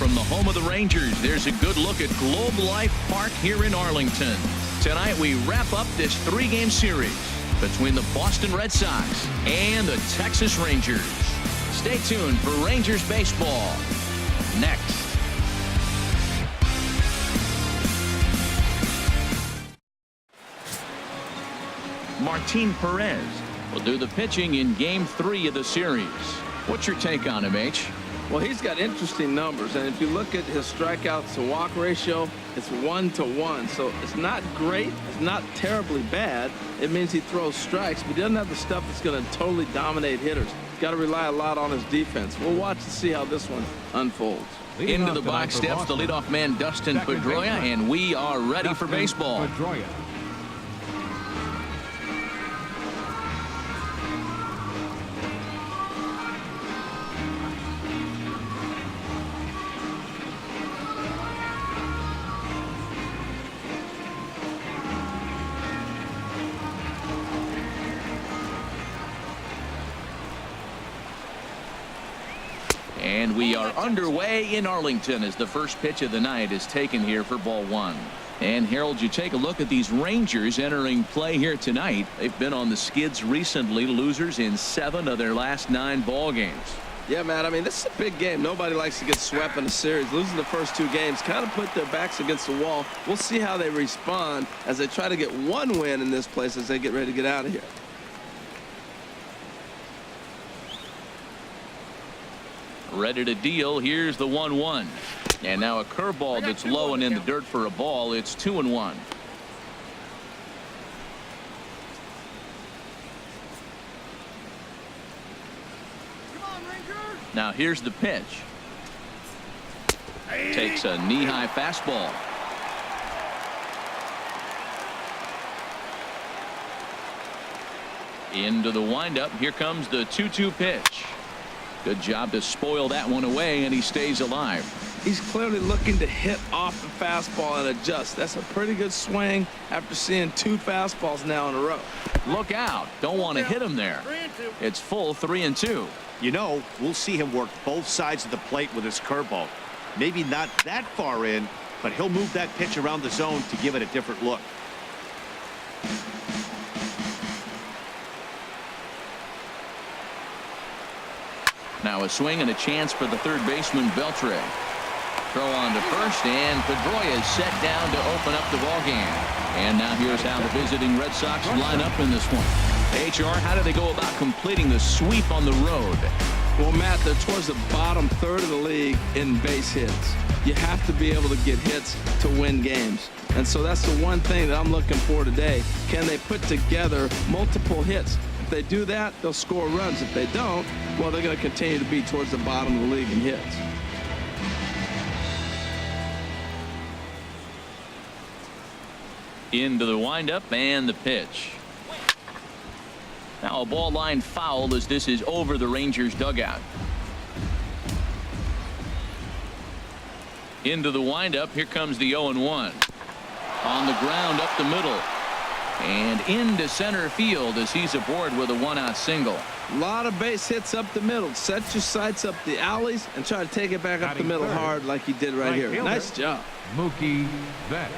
from the home of the Rangers, there's a good look at Globe Life Park here in Arlington. Tonight we wrap up this 3-game series between the Boston Red Sox and the Texas Rangers. Stay tuned for Rangers baseball next. Martin Perez will do the pitching in Game 3 of the series. What's your take on him, H? Well, he's got interesting numbers, and if you look at his strikeouts to walk ratio, it's 1-to-1. So it's not great. It's not terribly bad. It means he throws strikes, but he doesn't have the stuff that's going to totally dominate hitters. He's got to rely a lot on his defense. We'll watch to see how this one unfolds. Into the box steps the leadoff man, Dustin Pedroia, and we are ready for baseball. And we are underway in Arlington as the first pitch of the night is taken here for ball 1. And Harold, you take a look at these Rangers entering play here tonight. They've been on the skids recently, losers in 7 of their last 9 ball games. Yeah, man, I mean, this is a big game. Nobody likes to get swept in a series. Losing the first 2 games kind of put their backs against the wall. We'll see how they respond as they try to get 1 win in this place as they get ready to get out of here. Ready to deal. Here's the 1-1. And now a curveball that's low and in the dirt for a ball. It's 2-1. Now here's the pitch. Takes a knee-high fastball. Into the windup. Here comes the 2-2 pitch. Good job to spoil that one away, and he stays alive. He's clearly looking to hit off the fastball and adjust. That's a pretty good swing after seeing 2 fastballs now in a row. Look out. Don't want to hit him there. It's full 3-2. You know, we'll see him work both sides of the plate with his curveball. Maybe not that far in, but he'll move that pitch around the zone to give it a different look. Now a swing and a chance for the third baseman, Beltre. Throw on to first, and Pedroia is set down to open up the ballgame. And now here's how the visiting Red Sox line up in this one. HR, how do they go about completing the sweep on the road? Well, Matt, they're towards the bottom third of the league in base hits. You have to be able to get hits to win games. And so that's the one thing that I'm looking for today. Can they put together multiple hits? If they do that, they'll score runs. If they don't, well, they're going to continue to be towards the bottom of the league in hits. Into the windup and the pitch. Now a ball line foul as this is over the Rangers dugout. Into the windup. Here comes the 0-1. On the ground up the middle. And into center field as he's aboard with a 1-out single. A lot of base hits up the middle. Set your sights up the alleys and try to take it back up the middle hard like he did right here. Nice job. Mookie Betts.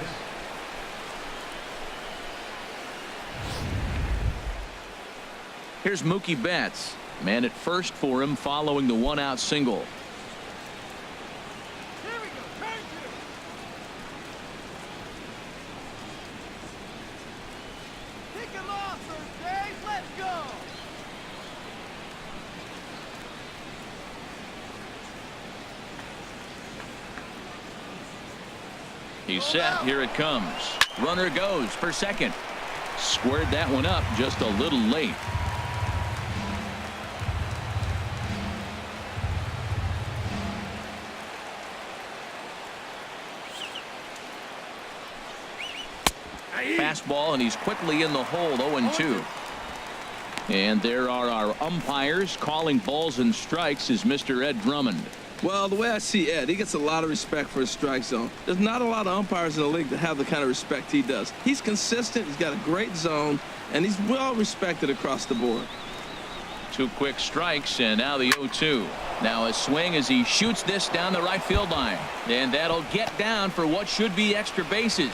Here's Mookie Betts. Man at first for him following the 1-out single. He's set. Here it comes. Runner goes for second. Squared that one up just a little late. Fastball, and he's quickly in the hole. 0-2. And there are our umpires. Calling balls and strikes is Mr. Ed Drummond. Well, the way I see Ed, he gets a lot of respect for his strike zone. There's not a lot of umpires in the league that have the kind of respect he does. He's consistent. He's got a great zone, and he's well respected across the board. 2 quick strikes, and now the 0-2. Now a swing as he shoots this down the right field line, and that'll get down for what should be extra bases.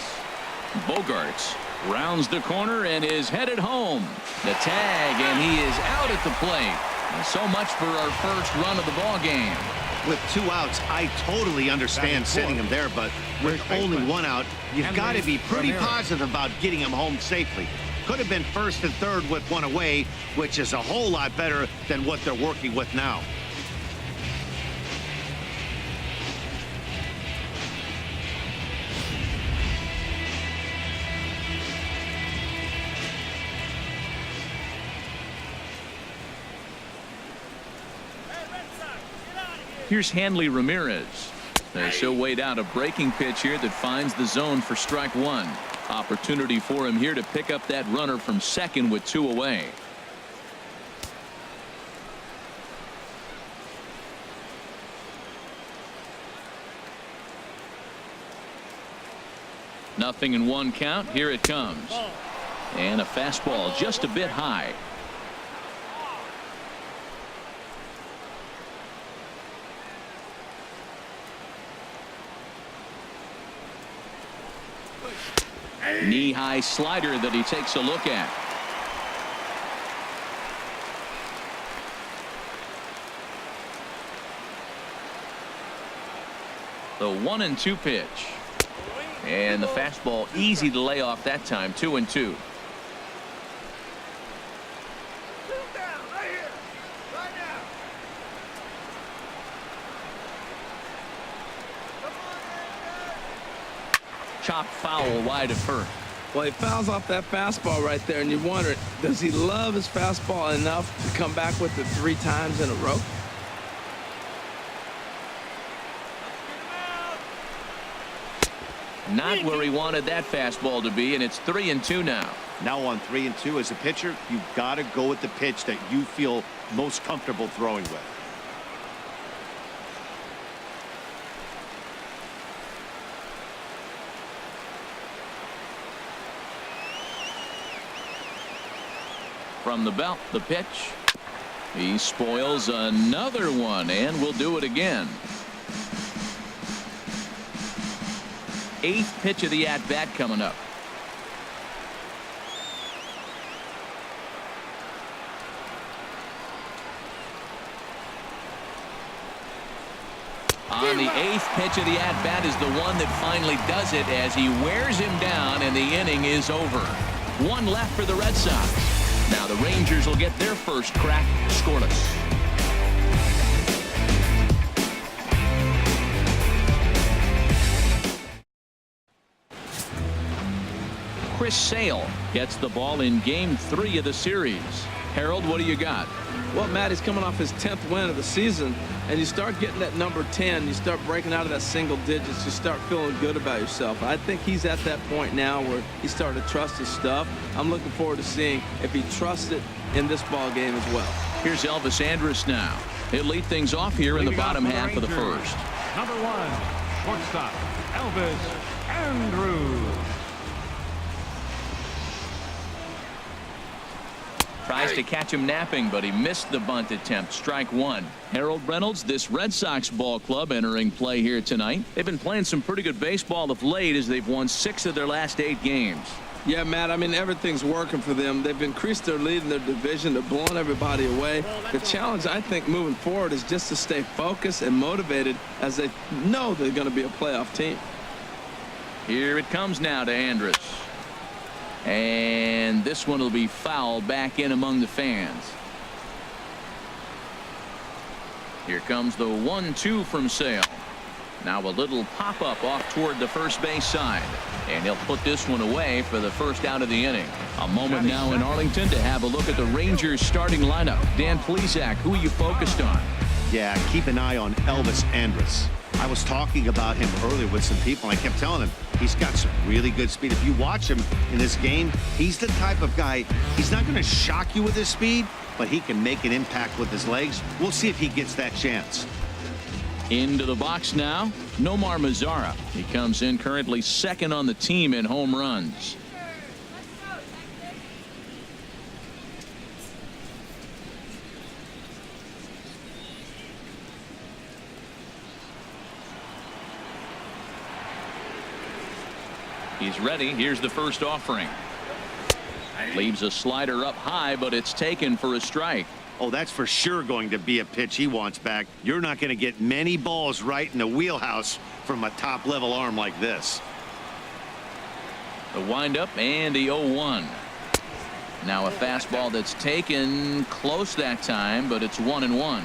Bogarts rounds the corner and is headed home. The tag, and he is out at the plate. So much for our first run of the ball game. With 2 outs, I totally understand sitting him there, but with only 1 out, you've got to be pretty positive about getting him home safely. Could have been first and third with 1 away, which is a whole lot better than what they're working with now. Here's Hanley Ramirez. She'll wait out a breaking pitch here that finds the zone for strike 1. Opportunity for him here to pick up that runner from second with 2 away. Nothing in 1 count. Here it comes. And a fastball just a bit high. Knee-high slider that he takes a look at. The 1-2 pitch. And the fastball easy to lay off that time. 2-2. Chop foul wide of first. Well, he fouls off that fastball right there, and you wonder, does he love his fastball enough to come back with it 3 times in a row? Not where he wanted that fastball to be, and it's 3-2 now. Now on 3-2 as a pitcher, you've got to go with the pitch that you feel most comfortable throwing with. From the belt, the pitch. He spoils another one, and will do it again. 8th pitch of the at-bat coming up. On the 8th pitch of the at-bat is the one that finally does it as he wears him down, and the inning is over. 1 left for the Red Sox. Now the Rangers will get their first crack scoreless. Chris Sale gets the ball in game 3 of the series. Harold, what do you got? Well, Matt, he's coming off his 10th win of the season, and you start getting that number 10, you start breaking out of that single digits, you start feeling good about yourself. I think he's at that point now where he's starting to trust his stuff. I'm looking forward to seeing if he trusts it in this ball game as well. Here's Elvis Andrus now. He'll lead things off here in the bottom half of the first. Number 1, shortstop, Elvis Andrus. Tries to catch him napping, but he missed the bunt attempt. Strike 1. Harold Reynolds, this Red Sox ball club entering play here tonight. They've been playing some pretty good baseball of late as they've won 6 of their last 8 games. Yeah, Matt, I mean, everything's working for them. They've increased their lead in their division. They're blowing everybody away. The challenge, I think, moving forward is just to stay focused and motivated as they know they're going to be a playoff team. Here it comes now to Andrus. And this one will be fouled back in among the fans. Here comes the 1-2 from Sale. Now a little pop-up off toward the first base side. And he'll put this one away for the first out of the inning. A moment now in Arlington to have a look at the Rangers starting lineup. Dan Plesac, who are you focused on? Yeah, keep an eye on Elvis Andrus. I was talking about him earlier with some people. I kept telling them he's got some really good speed. If you watch him in this game, he's the type of guy, he's not going to shock you with his speed, but he can make an impact with his legs. We'll see if he gets that chance. Into the box now, Nomar Mazara. He comes in currently second on the team in home runs. He's ready. Here's the first offering. Leaves a slider up high, but it's taken for a strike. Oh, that's for sure going to be a pitch he wants back. You're not going to get many balls right in the wheelhouse from a top-level arm like this. The windup and the 0-1. Now a fastball that's taken close that time, but it's 1-1.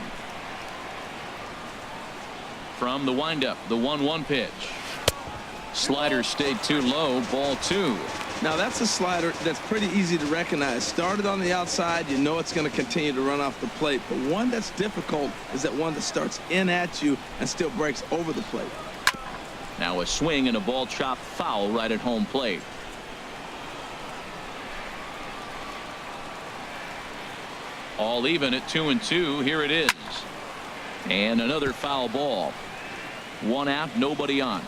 From the windup, the 1-1 pitch. Slider stayed too low, ball 2. Now that's a slider that's pretty easy to recognize. Started on the outside, you know it's going to continue to run off the plate. But one that's difficult is that one that starts in at you and still breaks over the plate. Now a swing and a ball chopped foul right at home plate. All even at 2-2. Here it is. And another foul ball. 1 out, nobody on.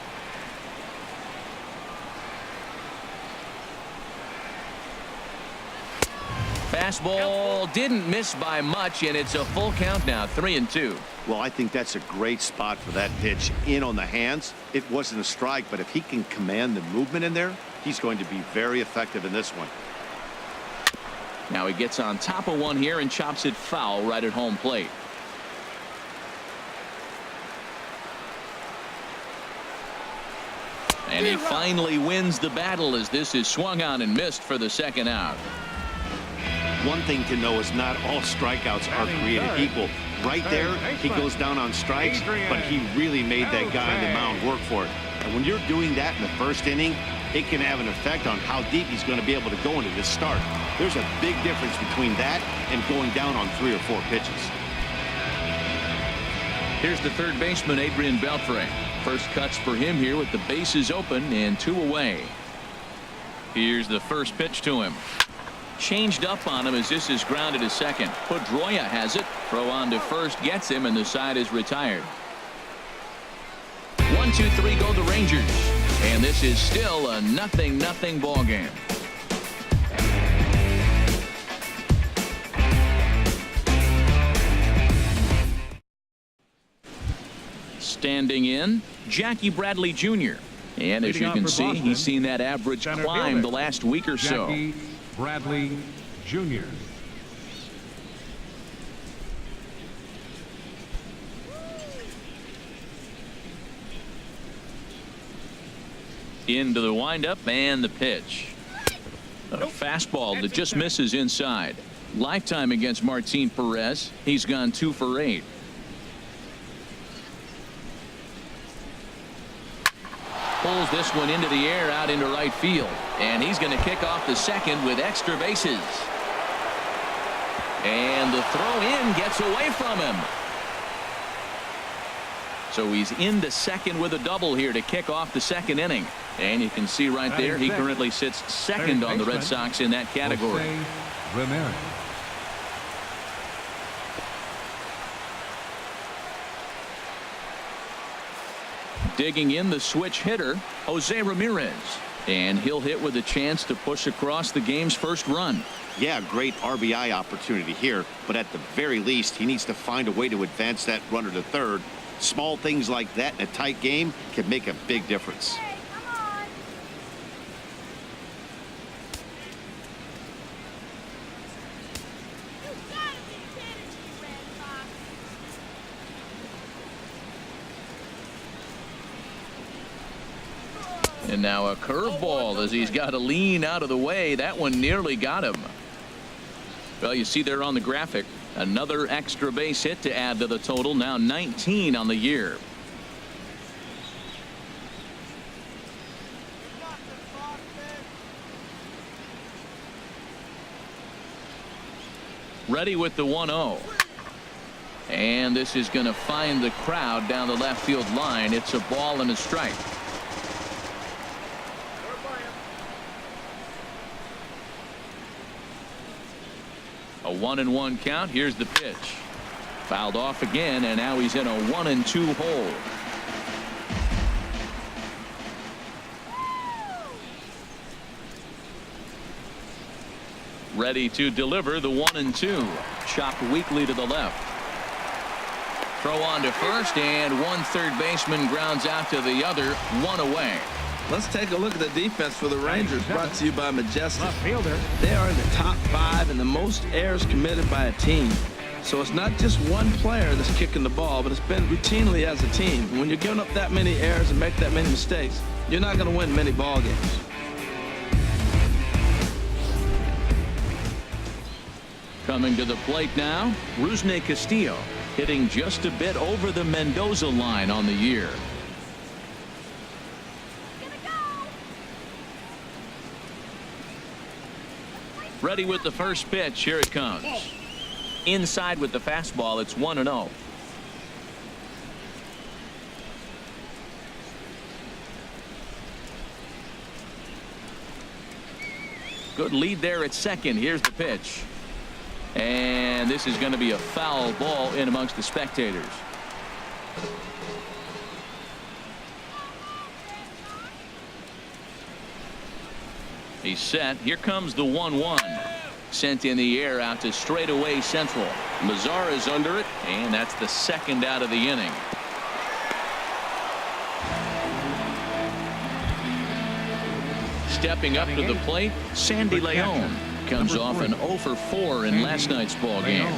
Fastball didn't miss by much, and it's a full count now, 3-2. Well, I think that's a great spot for that pitch in on the hands. It wasn't a strike, but if he can command the movement in there, he's going to be very effective in this one. Now he gets on top of one here and chops it foul right at home plate. And he finally wins the battle as this is swung on and missed for the second out. One thing to know is not all strikeouts are created equal. Right there, he goes down on strikes, but he really made that guy on the mound work for it. And when you're doing that in the first inning, it can have an effect on how deep he's going to be able to go into this start. There's a big difference between that and going down on 3 or 4 pitches. Here's the third baseman, Adrian Beltre. First cuts for him here with the bases open and 2 away. Here's the first pitch to him. Changed up on him as this is grounded to second. Pedroia has it. Throw on to first gets him, and the side is retired. 1-2-3 go the Rangers. And this is still a 0-0 ball game. Standing in, Jackie Bradley Jr. And as you can see, he's seen that average climb the last week or so. Jackie Bradley Jr. Into the windup and the pitch. A fastball that just misses inside. Lifetime against Martin Perez. He's gone 2 for 8. Pulls this one into the air out into right field. And he's going to kick off the second with extra bases. And the throw in gets away from him. So he's into second with a double here to kick off the second inning. And you can see right there he currently sits second on the Red Sox in that category. Digging in the switch hitter, Jose Ramirez. And he'll hit with a chance to push across the game's first run. Yeah, great RBI opportunity here, but at the very least, he needs to find a way to advance that runner to third. Small things like that in a tight game can make a big difference. And now a curveball as he's got to lean out of the way. That one nearly got him. Well, you see there on the graphic, another extra base hit to add to the total. Now 19 on the year. Ready with the 1-0. And this is going to find the crowd down the left field line. It's a ball and a strike. A 1-1 count. Here's the pitch. Fouled off again, and now he's in a 1-2 hole. Ready to deliver the 1-2. Chopped weakly to the left. Throw on to first, and one third baseman grounds out to the other. 1 away. Let's take a look at the defense for the Rangers, brought to you by Majestic. Left fielder. They are in the top 5 in the most errors committed by a team. So it's not just one player that's kicking the ball, but it's been routinely as a team. When you're giving up that many errors and make that many mistakes, you're not going to win many ball games. Coming to the plate now, Rusney Castillo, hitting just a bit over the Mendoza line on the year. Ready with the first pitch. Here it comes. Inside with the fastball. It's 1-0. Good lead there at second. Here's the pitch. And this is going to be a foul ball in amongst the spectators. He's set. Here comes the 1-1. Sent in the air out to straightaway central. Mazar is under it, and that's the second out of the inning. Stepping up to the plate, Sandy Leon comes off an 0 for 4 in last night's ball game.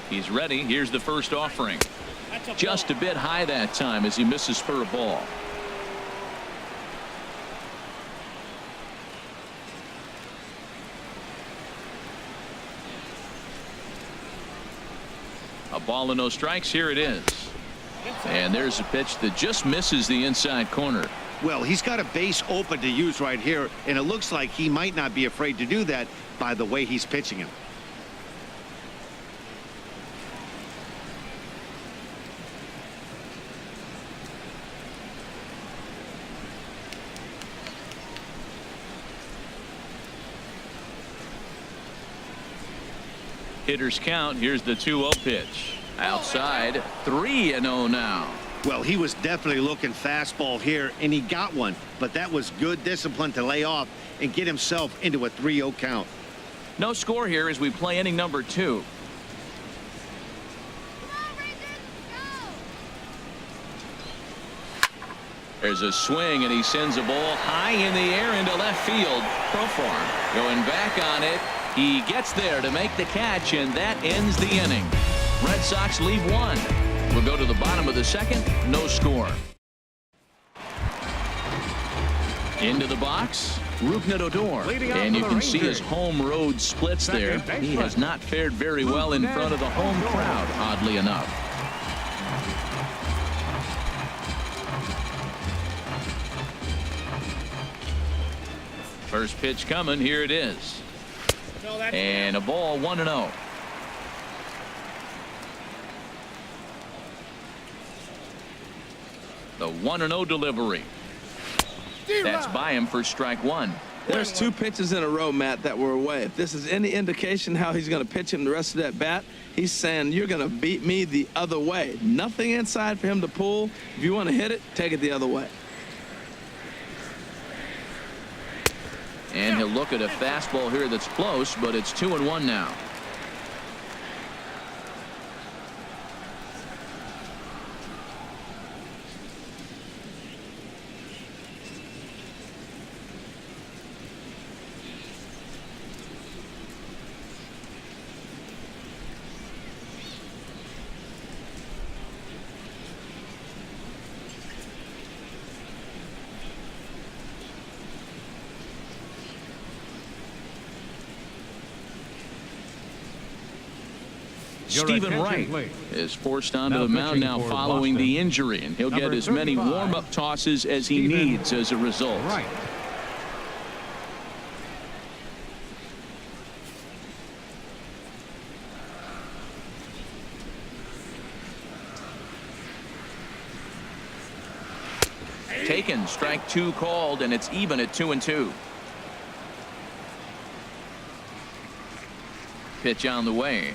He's ready. Here's the first offering. Just a bit high that time as he misses for a ball. A ball and no strikes. Here it is. And there's a pitch that just misses the inside corner. Well, he's got a base open to use right here, and it looks like he might not be afraid to do that by the way he's pitching him. Hitters count. Here's the 2-0 pitch. Outside, 3-0 now. Well, he was definitely looking fastball here, and he got one. But that was good discipline to lay off and get himself into a 3-0 count. No score here as we play inning number 2. There's a swing, and he sends a ball high in the air into left field. Profar going back on it. He gets there to make the catch, and that ends the inning. Red Sox lead 1. We'll go to the bottom of the second. No score. Into the box, Rougned Odor. And you can see his home road splits there. He has not fared very well in front of the home crowd, oddly enough. First pitch coming. Here it is. And a ball, 1-0. The 1-0 delivery. That's by him for strike 1. There's 2 pitches in a row, Matt, that were away. If this is any indication how he's going to pitch him the rest of that bat, he's saying you're going to beat me the other way. Nothing inside for him to pull. If you want to hit it, take it the other way. And he'll look at a fastball here that's close, but it's 2-1 now. Stephen Wright is forced onto the mound now following the injury, and he'll get as many warm-up tosses as he needs as a result. Taken, strike 2 called, and it's even at 2-2. Pitch on the way.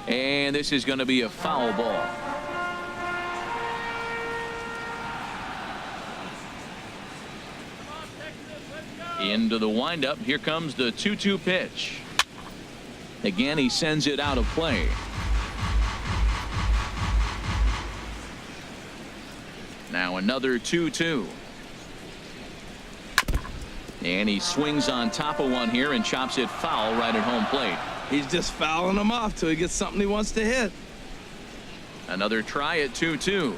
And this is going to be a foul ball. Into the windup. Here comes the 2-2 pitch. Again, he sends it out of play. Now another 2-2. And he swings on top of one here and chops it foul right at home plate. He's just fouling him off till he gets something he wants to hit. Another try at 2-2.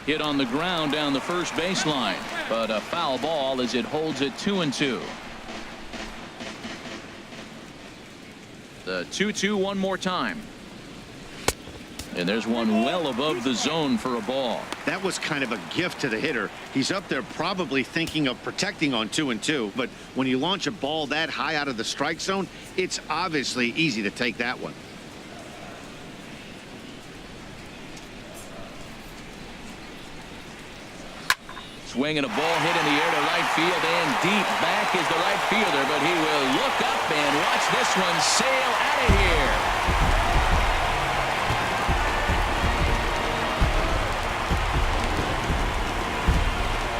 Hit on the ground down the first baseline, but a foul ball as it holds it 2-2. The 2-2 one more time. And there's one well above the zone for a ball. That was kind of a gift to the hitter. He's up there probably thinking of protecting on 2-2, but when you launch a ball that high out of the strike zone, it's obviously easy to take that one. Swinging a ball hit in the air to right field, and deep back is the right fielder, but he will look up and watch this one sail out of here.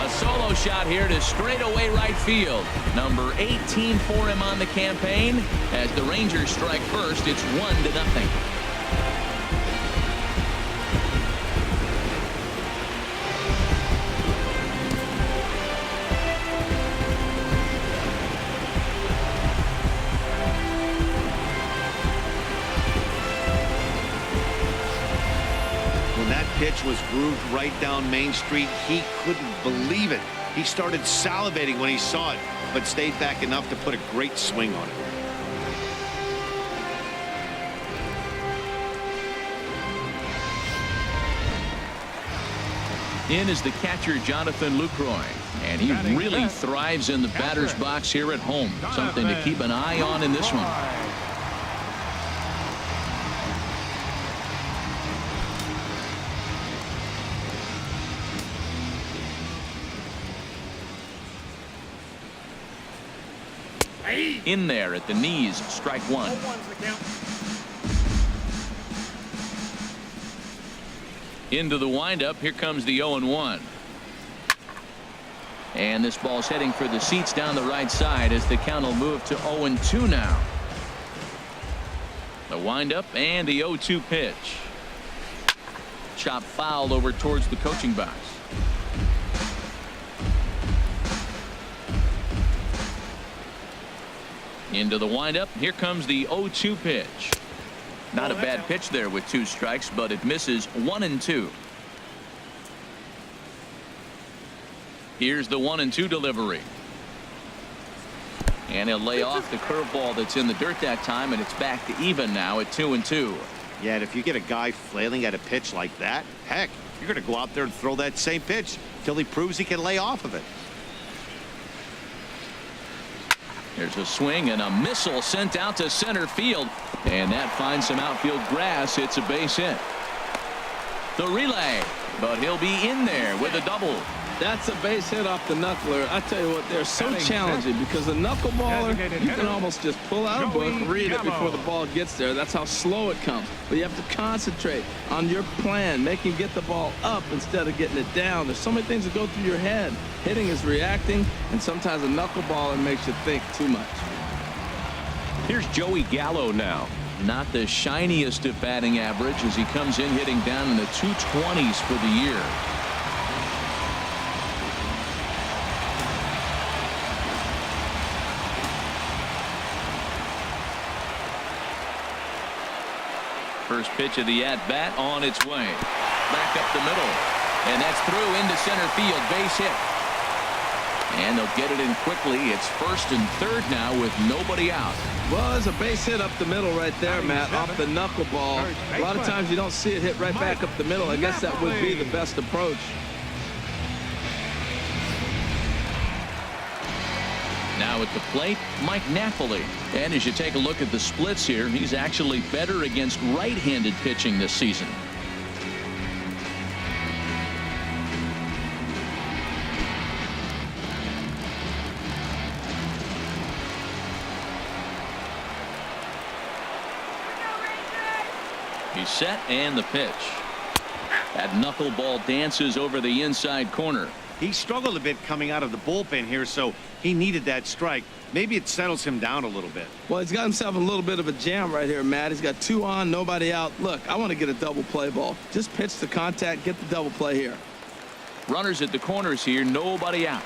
A solo shot here to straightaway right field. Number 18 for him on the campaign. As the Rangers strike first, it's 1-0. Pitch was grooved right down Main Street. He couldn't believe it. He started salivating when he saw it, but stayed back enough to put a great swing on it. In is the catcher, Jonathan Lucroy, and he really thrives in the batter's box here at home. Something to keep an eye on in this one. In there at the knees, strike one. Into the windup, here comes the 0-1. And this ball's heading for the seats down the right side as the count will move to 0-2 now. The windup and the 0-2 pitch. Chop foul over towards the coaching box. Into the windup. Here comes the 0-2 pitch. Not a bad pitch there with 2 strikes, but it misses 1-2. Here's the 1-2 delivery. And he'll lay off the curveball that's in the dirt that time, and it's back to even now at 2-2. Yeah, and if you get a guy flailing at a pitch like that, heck, you're going to go out there and throw that same pitch till he proves he can lay off of it. There's a swing and a missile sent out to center field, and that finds some outfield grass. It's a base hit. The relay, but he'll be in there with a double. That's a base hit off the knuckler. I tell you what, they're so challenging because the knuckleballer, you can almost just pull out a book, read it before the ball gets there. That's how slow it comes. But you have to concentrate on your plan, make him get the ball up instead of getting it down. There's so many things that go through your head. Hitting is reacting, and sometimes a knuckleballer makes you think too much. Here's Joey Gallo now. Not the shiniest of batting average as he comes in hitting down in the 220s for the year. First pitch of the at-bat on its way. Back up the middle. And that's through into center field. Base hit. And they'll get it in quickly. It's first and third now with nobody out. Well, there's a base hit up the middle right there, Matt, off the knuckleball. A lot of times you don't see it hit right back up the middle. I guess that would be the best approach. Now at the plate, Mike Napoli. And as you take a look at the splits here, he's actually better against right-handed pitching this season. He's set and the pitch. That knuckleball dances over the inside corner. He struggled a bit coming out of the bullpen here, so he needed that strike. Maybe it settles him down a little bit. Well, he's got himself a little bit of a jam right here, Matt. He's got 2 on, nobody out. Look, I want to get a double play ball. Just pitch the contact, get the double play here. Runners at the corners here, nobody out.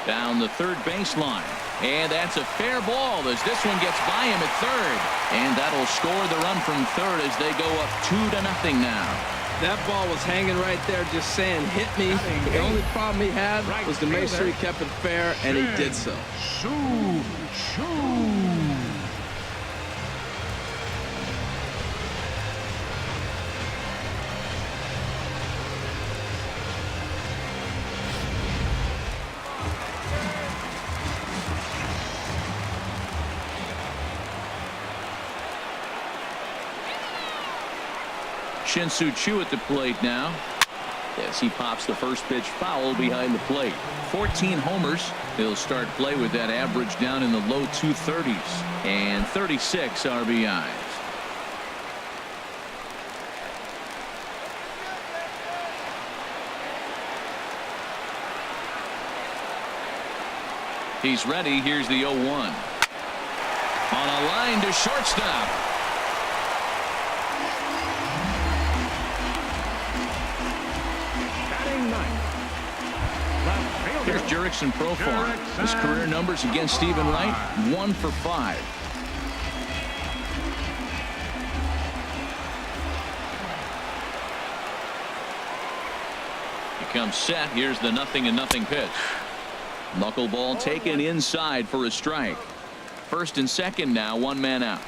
Down the third baseline. And that's a fair ball as this one gets by him at third. And that'll score the run from third as they go up 2-0 now. That ball was hanging right there just saying, hit me. The only problem he had was to make sure he kept it fair, and he did so. Shin-Soo Choo at the plate now as he pops the first pitch foul behind the plate. 14 homers. He'll start play with that average down in the low 230s and 36 RBIs. He's ready. Here's the 0-1. On a line to shortstop. Here's Jurickson Profar. His career numbers against Stephen Wright, 1 for 5. He comes set. Here's the 0-0 pitch. Knuckleball taken inside for a strike. First and second now, 1 man out.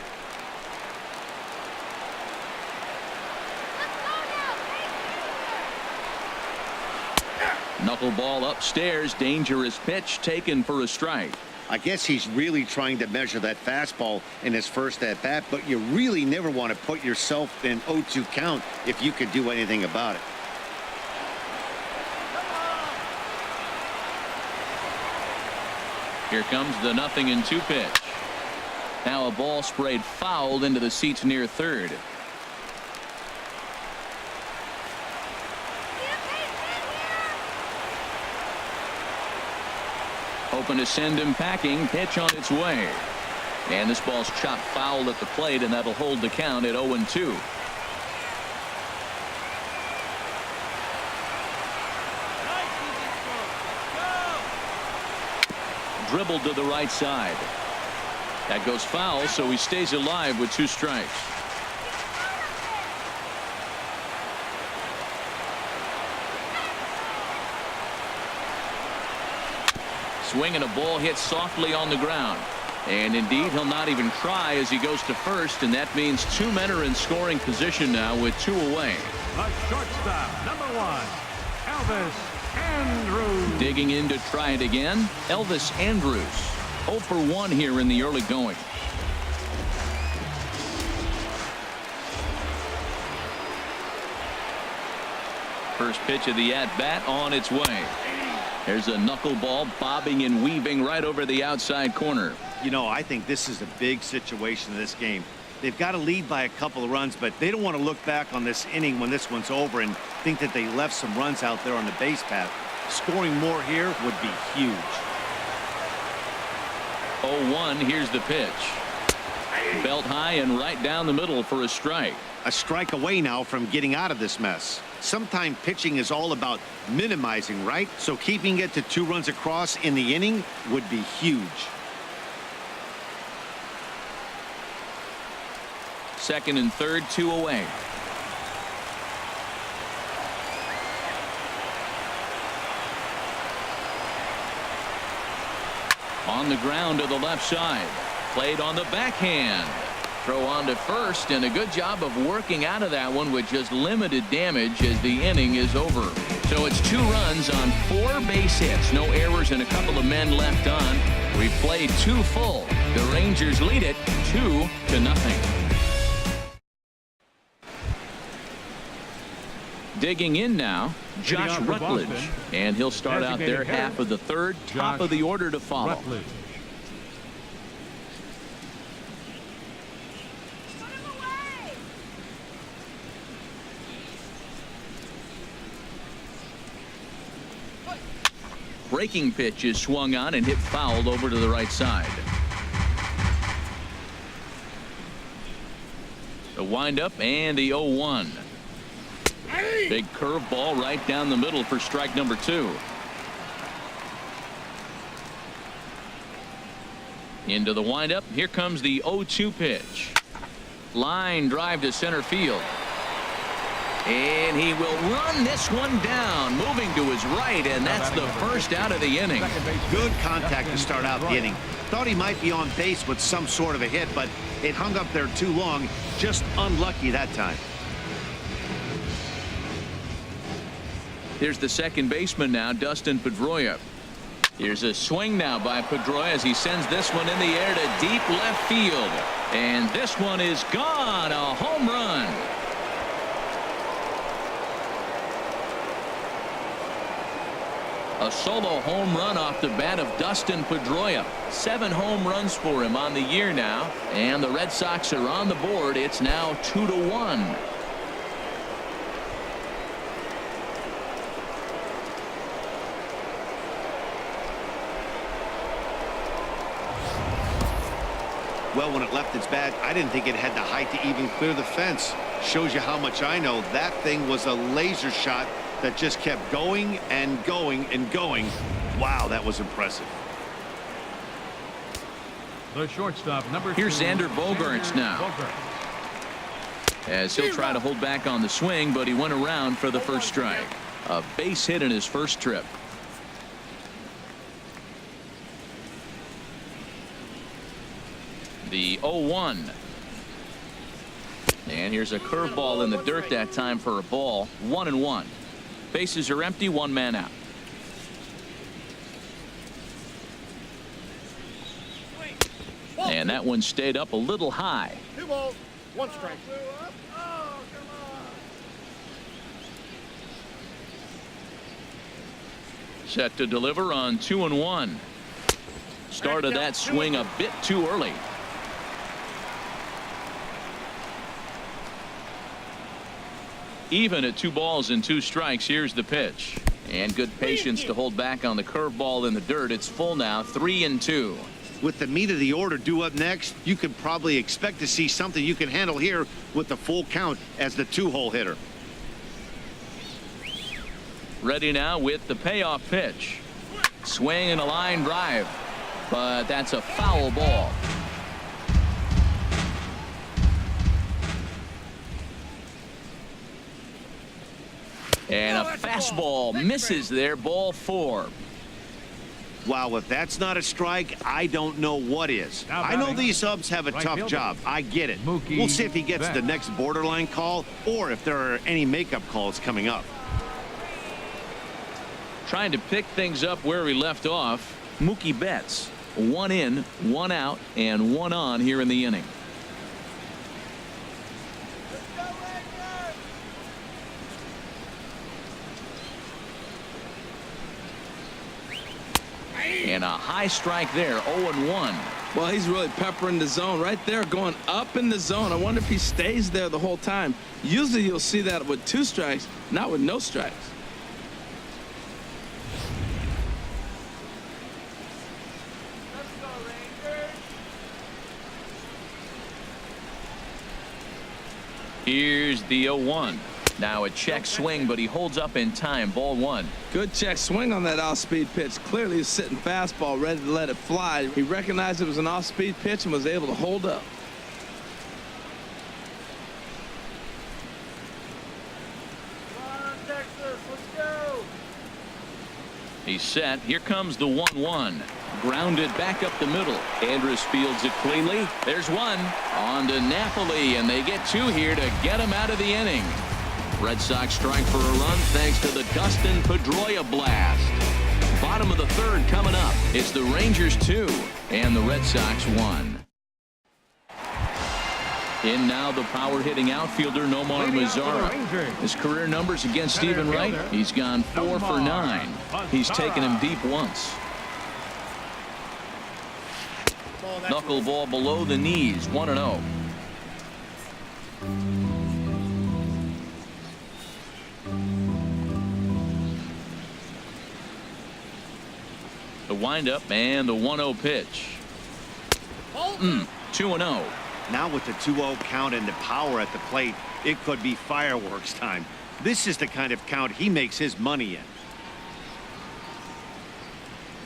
Knuckleball upstairs, dangerous pitch taken for a strike. I guess he's really trying to measure that fastball in his first at bat, but you really never want to put yourself in 0-2 count if you could do anything about it. Here comes the 0-2 pitch. Now a ball sprayed fouled into the seats near third. Open to send him packing. Pitch on its way. And this ball's chopped foul at the plate, and that'll hold the count at 0-2. Dribbled to the right side. That goes foul, so he stays alive with 2 strikes. Swing and a ball hit softly on the ground. And indeed, he'll not even try as he goes to first, and that means 2 men are in scoring position now with 2 away. The shortstop, #1, Elvis Andrus. Digging in to try it again, Elvis Andrus. 0 for 1 here in the early going. First pitch of the at-bat on its way. There's a knuckleball bobbing and weaving right over the outside corner. You know, I think this is a big situation in this game. They've got to lead by a couple of runs, but they don't want to look back on this inning when this one's over and think that they left some runs out there on the base path. Scoring more here would be huge. 0-1. Here's the pitch. Belt high and right down the middle for a strike. A strike away now from getting out of this mess. Sometimes pitching is all about minimizing, right? So keeping it to 2 runs across in the inning would be huge. Second and third, 2 away. On the ground to the left side. Played on the backhand. Throw on to first, and a good job of working out of that one with just limited damage as the inning is over. So it's 2 runs on 4 base hits. No errors and a couple of men left on. We've played 2 full. The Rangers lead it 2-0. Digging in now, Josh Rutledge. And he'll start out there half of the third, top of the order to follow. Rutledge. breaking pitch is swung on and hit foul over to the right side. The windup and the 0-1. Big curveball right down the middle for strike number 2. Into the windup. Here comes the 0-2 pitch. Line drive to center field. And he will run this one down, moving to his right, and that's the first out of the inning. Good contact to start out the inning. Thought he might be on base with some sort of a hit, but it hung up there too long. Just unlucky that time. Here's the second baseman now, Dustin Pedroia. Here's a swing now by Pedroia as he sends this one in the air to deep left field. And this one is gone. A home run. A solo home run off the bat of Dustin Pedroia. 7 home runs for him on the year now. And the Red Sox are on the board. It's now 2-1. Well, when it left its bat, I didn't think it had the height to even clear the fence. Shows you how much I know. That thing was a laser shot that just kept going and going and going. Wow, that was impressive. The shortstop, number 2. Here's Xander Bogaerts now. As he'll try to hold back on the swing, but he went around for the first strike. A base hit in his first trip. The 0-1. And here's a curveball in the dirt that time for a ball. 1-1. Bases are empty, 1 man out. And that one stayed up a little high. 2 balls, 1 strike. Set to deliver on 2-1. Started that swing a bit too early. Even at 2 balls and 2 strikes. Here's the pitch. And good patience to hold back on the curveball in the dirt. It's full now, 3-2. With the meat of the order due up next, you could probably expect to see something you can handle here with the full count as the 2-hole hitter. Ready now with the payoff pitch. Swing and a line drive. But that's a foul ball. And a fastball misses there, ball 4. Wow, if that's not a strike, I don't know what is. I know these subs have a tough job. I get it. We'll see if he gets the next borderline call or if there are any makeup calls coming up. Trying to pick things up where we left off. Mookie Betts. 1 in, 1 out, and 1 on here in the inning. And a high strike there, 0-1. Well, he's really peppering the zone right there, going up in the zone. I wonder if he stays there the whole time. Usually you'll see that with 2 strikes, not with no strikes. Here's the 0-1. Now a check swing, but he holds up in time. Ball 1. Good check swing on that off-speed pitch. Clearly he's sitting fastball, ready to let it fly. He recognized it was an off-speed pitch and was able to hold up. Come on, Texas, let's go. He's set. Here comes the 1-1. Grounded back up the middle. Andrus fields it cleanly. There's 1. On to Napoli, and they get 2 here to get him out of the inning. Red Sox strike for a run thanks to the Dustin Pedroia blast. Bottom of the 3rd coming up. It's the Rangers 2 and the Red Sox 1. In now the power hitting outfielder Nomar Mazara. His career numbers against Stephen Wright. He's gone 4 for 9. He's taken him deep once. Knuckleball below the knees, 1-0. the windup and the 1-0 pitch. 2-0. Now with the 2-0 count and the power at the plate, it could be fireworks time. This is the kind of count he makes his money in.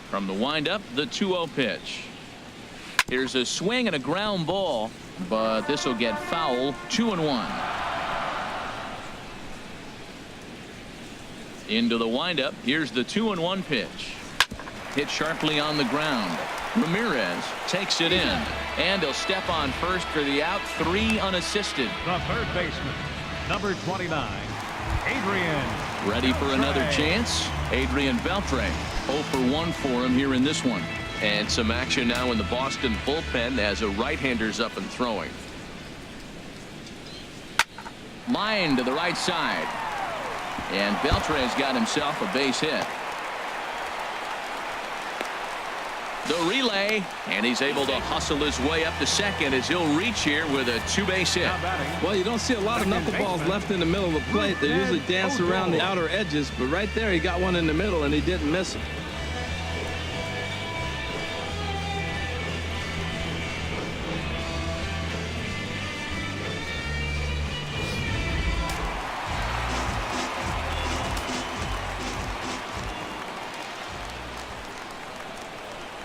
From the windup, the 2-0 pitch. Here's a swing and a ground ball, but this will get foul. 2-1. Into the windup. Here's the 2-1 pitch. Hit sharply on the ground. Ramirez takes it in, and he'll step on first for the out. 3 unassisted. The third baseman, number 29, Adrian. Ready for another chance. Adrian Beltre. 0 for 1 for him here in this one. And some action now in the Boston bullpen as a right-hander's up and throwing. Line to the right side. And Beltre's got himself a base hit. The relay, and he's able to hustle his way up to second as he'll reach here with a 2-base hit. Well, you don't see a lot of knuckleballs left in the middle of the plate. They usually dance around the outer edges, but right there he got one in the middle and he didn't miss it.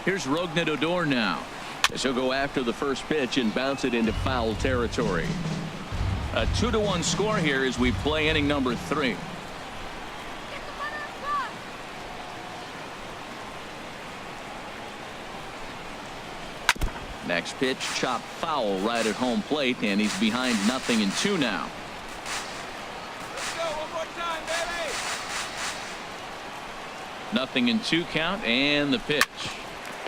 Here's Rougned Odor now, as he'll go after the first pitch and bounce it into foul territory. A 2-1 score here as we play inning number 3. Next pitch, chop foul right at home plate, and he's behind 0-2 now. Let's go one more time, baby. 0-2 count, and the pitch.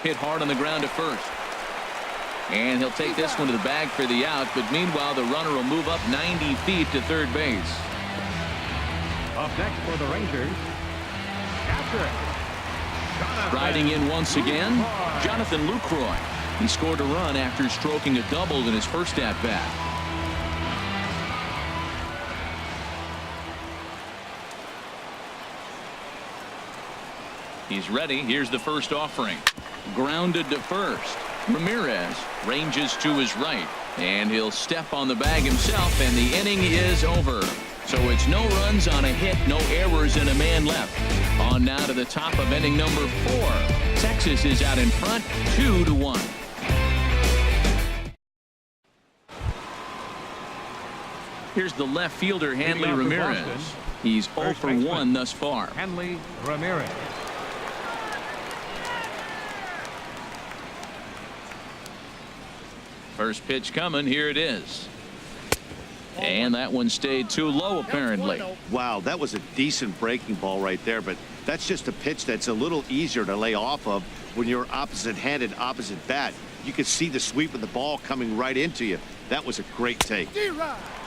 Hit hard on the ground to first. And he'll take this one to the bag for the out, but meanwhile the runner will move up 90 feet to third base. Up next for the Rangers, catcher. Riding in once again, Jonathan Lucroy. He scored a run after stroking a double in his first at-bat. He's ready. Here's the first offering. Grounded to first. Ramirez ranges to his right, and he'll step on the bag himself, and the inning is over. So it's no runs on a hit, no errors, and a man left. On now to the top of inning number 4. Texas is out in front, 2-1. Here's the left fielder, Hanley Ramirez. He's 0 for 1 thus far. Hanley Ramirez. First pitch coming. Here it is. And that one stayed too low, apparently. Wow, that was a decent breaking ball right there, but that's just a pitch that's a little easier to lay off of when you're opposite-handed, opposite bat. You could see the sweep of the ball coming right into you. That was a great take.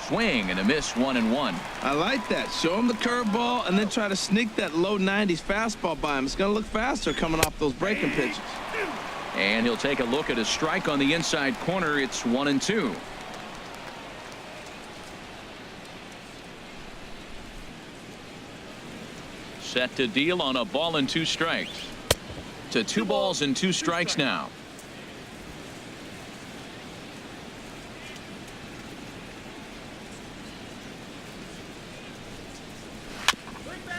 Swing and a miss, 1-1. I like that. Show him the curveball and then try to sneak that low 90s fastball by him. It's going to look faster coming off those breaking pitches. And he'll take a look at a strike on the inside corner. It's 1-2. Set to deal on a ball and 2 strikes. To 2 balls and 2 strikes now.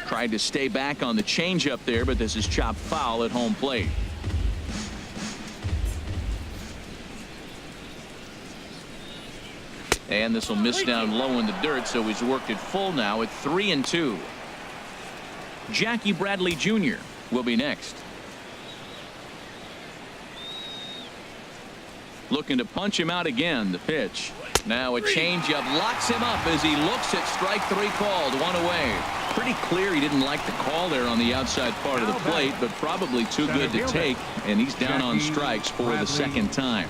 Tried to stay back on the changeup there, but this is chopped foul at home plate. And this will miss down low in the dirt, so he's worked it full now at 3-2. Jackie Bradley Jr. will be next. Looking to punch him out again. The pitch. Now a changeup locks him up as he looks at strike 3 called. 1 away. Pretty clear he didn't like the call there on the outside part of the plate, but probably too good to take, and he's down on strikes for the second time.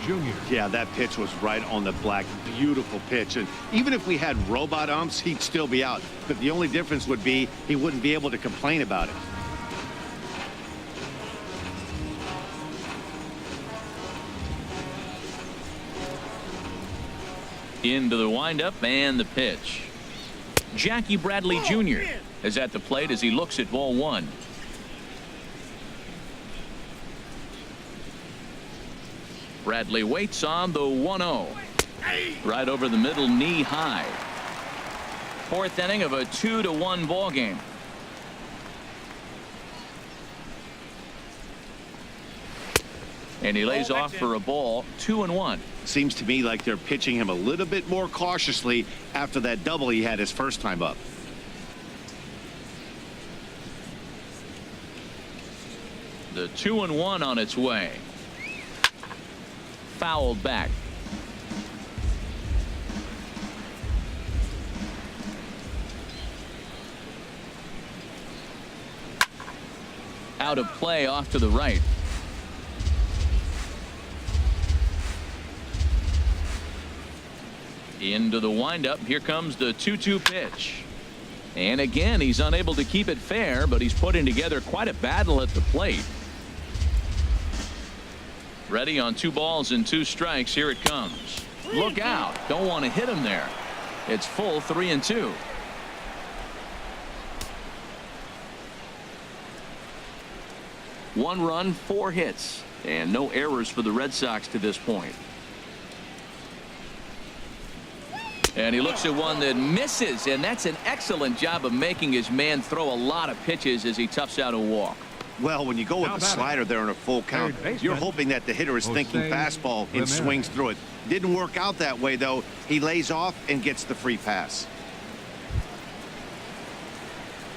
Yeah, that pitch was right on the black. Beautiful pitch. And even if we had robot umps, he'd still be out. But the only difference would be he wouldn't be able to complain about it. Into the windup and the pitch. Jackie Bradley Jr. is at the plate as he looks at ball 1. Bradley waits on the 1-0. Right over the middle, knee high. Fourth inning of a 2-1 ball game. And he lays off for a ball, 2-1. Seems to me like they're pitching him a little bit more cautiously after that double he had his first time up. The 2-1 on its way. Fouled back. Out of play off to the right. Into the windup. Here comes the 2-2 pitch. And again, he's unable to keep it fair, but he's putting together quite a battle at the plate. Ready on 2 balls and 2 strikes. Here it comes. Look out. Don't want to hit him there. It's full 3-2. One run, 4 hits, and no errors for the Red Sox to this point. And he looks at one that misses, and that's an excellent job of making his man throw a lot of pitches as he toughs out a walk. Well, when you go with the slider there in a full count, you're hoping that the hitter is thinking fastball and swings through it. Didn't work out that way, though. He lays off and gets the free pass.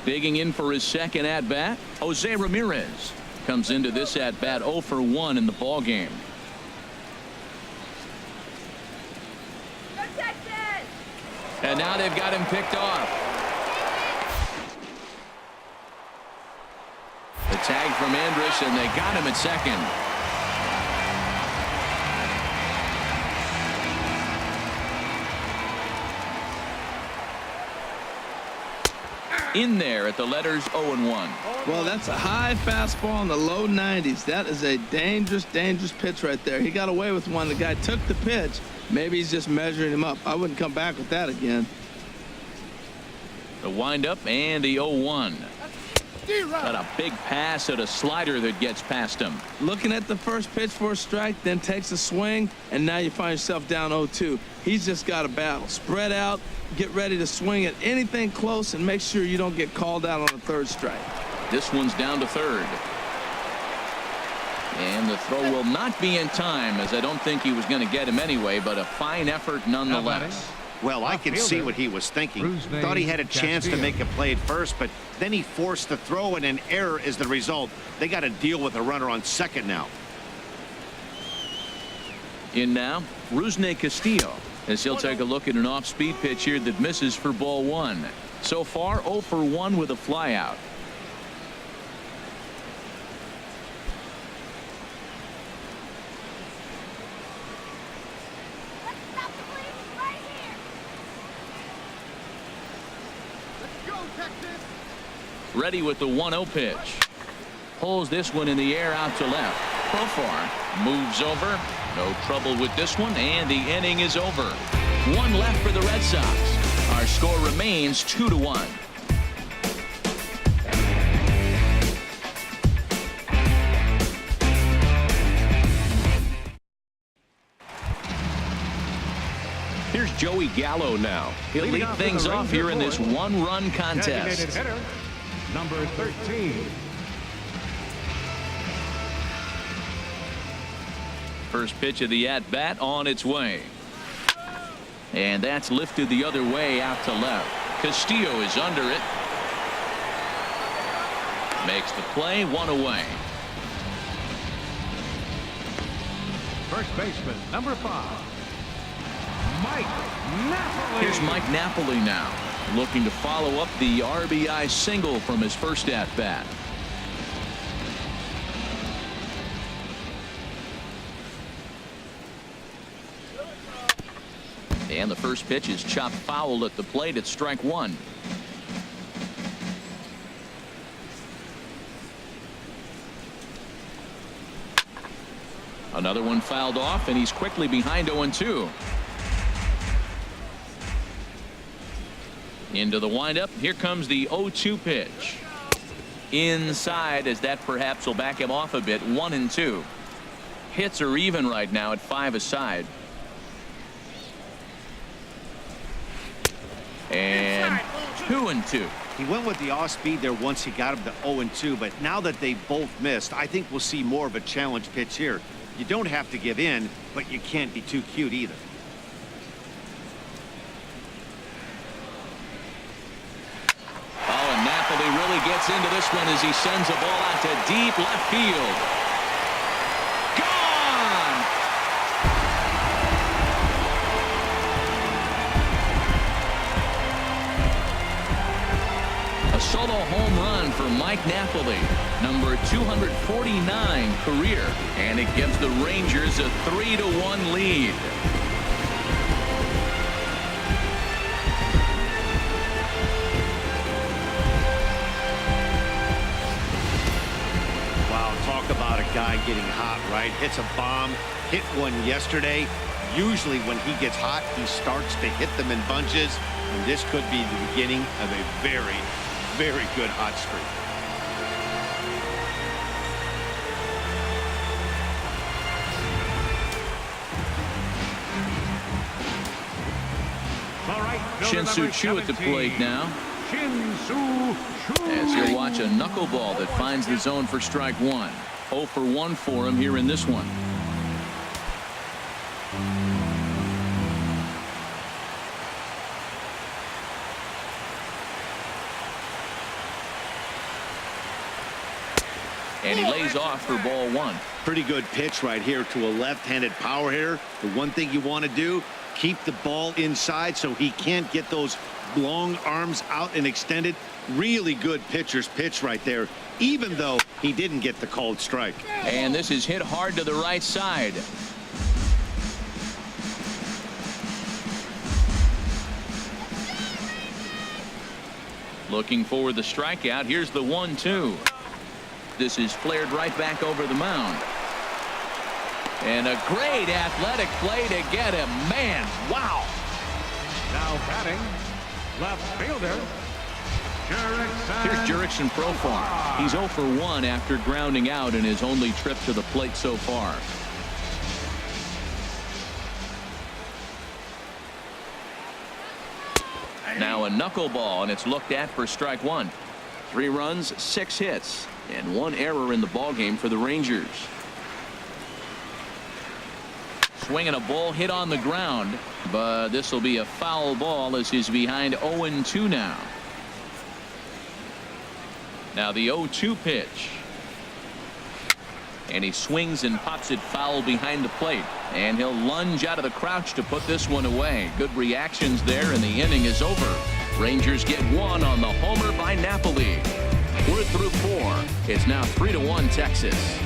Digging in for his second at-bat, Jose Ramirez comes into this at-bat 0 for 1 in the ball game. And now they've got him picked off. The tag from Andrus, and they got him at second. In there at the letters 0-1. Well, that's a high fastball in the low 90s. That is a dangerous, dangerous pitch right there. He got away with one. The guy took the pitch. Maybe he's just measuring him up. I wouldn't come back with that again. The windup and the 0-1. Got a big pass at a slider that gets past him. Looking at the first pitch for a strike, then takes a swing, and now you find yourself down 0-2. He's just got a battle. Spread out, get ready to swing at anything close, and make sure you don't get called out on the third strike. This one's down to third. And the throw will not be in time, as I don't think he was going to get him anyway, but a fine effort nonetheless. Well, I can see what he was thinking. Thought he had a chance to make a play at first, but then he forced the throw, and an error is the result. They got to deal with a runner on second now. In now, Rusney Castillo, as he'll take a look at an off-speed pitch here that misses for ball 1. So far, 0 for 1 with a flyout. Ready with the 1-0 pitch. Pulls this one in the air out to left. Profar moves over. No trouble with this one, and the inning is over. 1 left for the Red Sox. Our score remains 2-1. Here's Joey Gallo now. He'll lead things off here in this 1-run contest. Hitter, number 13. First pitch of the at-bat on its way. And that's lifted the other way out to left. Castillo is under it. Makes the play, 1 away. First baseman, number 5. Mike Napoli. Here's Mike Napoli now, looking to follow up the RBI single from his first at-bat. And the first pitch is chopped foul at the plate at strike 1. Another one fouled off, and he's quickly behind 0-2. Into the windup. Here comes the 0-2 pitch. Inside, as that perhaps will back him off a bit. 1-2. Hits are even right now at 5 aside. And 2-2. He went with the off speed there once he got him to 0-2, but now that they both missed, I think we'll see more of a challenge pitch here. You don't have to give in, but you can't be too cute either. Oh, and Napoli really gets into this one as he sends a ball out to deep left field. Gone! A solo home run for Mike Napoli, number 249 career, and it gives the Rangers a 3-1 lead. Wow, talk about a guy getting hot, right? Hits a bomb, hit one yesterday. Usually when he gets hot, he starts to hit them in bunches, and this could be the beginning of a very, very good hot streak. All right, Shin-Soo Choo at the plate now, Shin-Soo Choo. as he'll watch a knuckleball that finds the zone for strike one. 0 for 1 for him here in this one. And he lays off for ball one. Pretty good pitch right here to a left-handed power hitter. The one thing you want to do, keep the ball inside so he can't get those long arms out and extended. Really good pitcher's pitch right there, even though he didn't get the called strike. And this is hit hard to the right side. Looking for the strikeout. Here's the 1-2. This is flared right back over the mound. And a great athletic play to get him. Man, wow. Now batting, left fielder, Here's Jurickson Profar. He's 0 for 1 after grounding out in his only trip to the plate so far. Now a knuckleball, and it's looked at for strike one. 3 runs, 6 hits, and 1 error in the ballgame for the Rangers. Swinging a ball hit on the ground, but this will be a foul ball as he's behind 0-2 now. Now the 0-2 pitch. And he swings and pops it foul behind the plate. And he'll lunge out of the crouch to put this one away. Good reactions there, and the inning is over. Rangers get 1 on the homer by Napoli. We're through 4. It's now 3-1 Texas.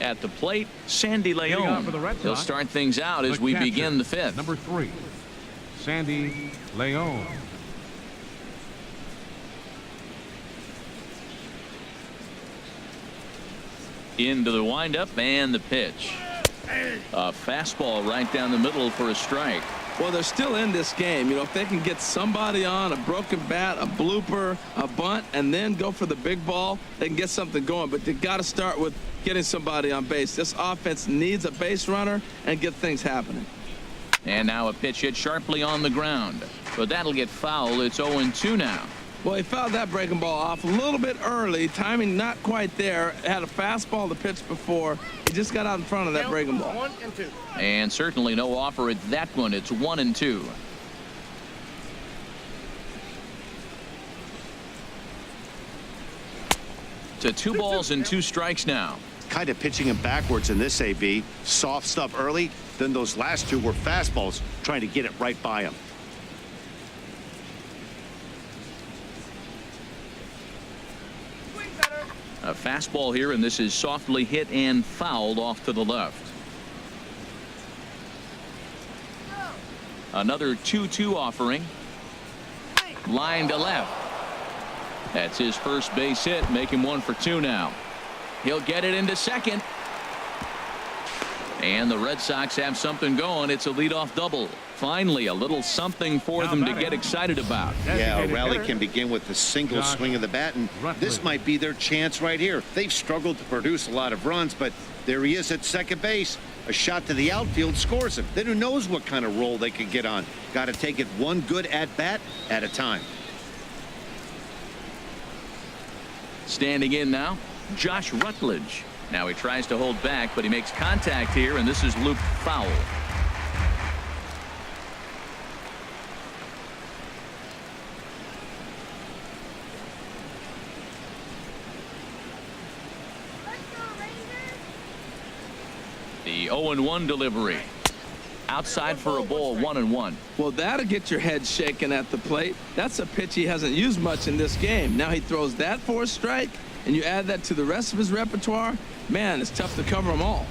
At the plate, Sandy Leon. He'll start things out as we begin the 5th. Number 3, Sandy Leon. Into the windup and the pitch. A fastball right down the middle for a strike. Well, they're still in this game. You know, if they can get somebody on a broken bat, a blooper, a bunt, and then go for the big ball, they can get something going. But they got to start with getting somebody on base. This offense needs a base runner and get things happening. And now a pitch hit sharply on the ground. But that'll get foul. It's 0-2 now. Well, he fouled that breaking ball off a little bit early. Timing not quite there. Had a fastball to pitch before. He just got out in front of that breaking ball. 1 and 2. And certainly no offer at that one. It's 1-2. To 2 balls and 2 strikes now. Kind of pitching him backwards in this AB. Soft stuff early, then those last 2 were fastballs, trying to get it right by him. A fastball here, and this is softly hit and fouled off to the left. Another 2-2 offering. Line to left. That's his first base hit, make him 1 for 2 now. He'll get it into second. And the Red Sox have something going. It's a leadoff double. Finally, a little something for them to get excited about. Yeah, a rally can begin with a single swing of the bat, and this might be their chance right here. They've struggled to produce a lot of runs, but there he is at second base. A shot to the outfield scores him. Then who knows what kind of roll they could get on. Got to take it one good at-bat at a time. Standing in now, Josh Rutledge. Now he tries to hold back, but he makes contact here, and this is looped foul. The 0-1 delivery. Outside for a ball, 1-1. Well, that'll get your head shaken at the plate. That's a pitch he hasn't used much in this game. Now he throws that for a strike, and you add that to the rest of his repertoire. Man, it's tough to cover them all.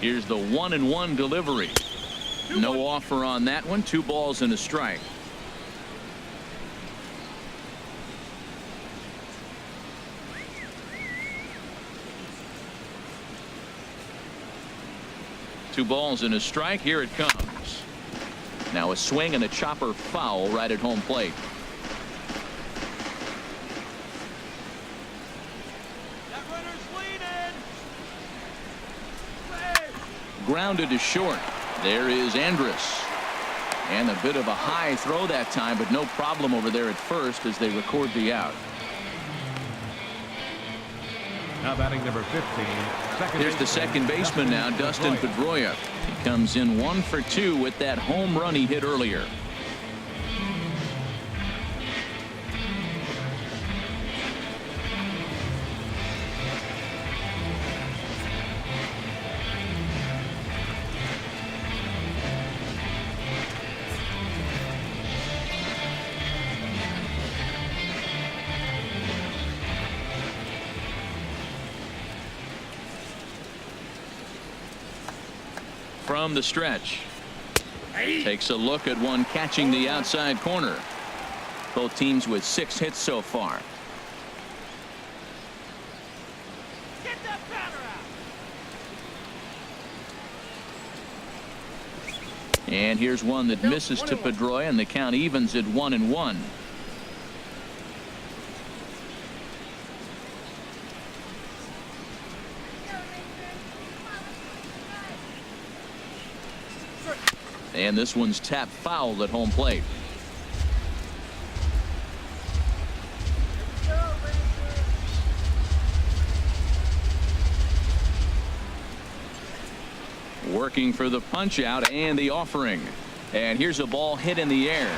Here's the 1-1 delivery. No offer on that one. 2 balls and a strike. Two balls and a strike. Here it comes. Now a swing and a chopper foul right at home plate. That runner's leading. Grounded to short. There is Andrus. And a bit of a high throw that time, but no problem over there at first as they record the out. Now batting number 15. Here's the second baseman now, Dustin Pedroia. He comes in 1 for 2 with that home run he hit earlier. From the stretch. Takes a look at one catching the outside corner. Both teams with 6 hits so far. Get that batter out. And here's one that misses to Pedroia, and the count evens at 1-1. And this one's tapped foul at home plate. Working for the punch out and the offering. And here's a ball hit in the air.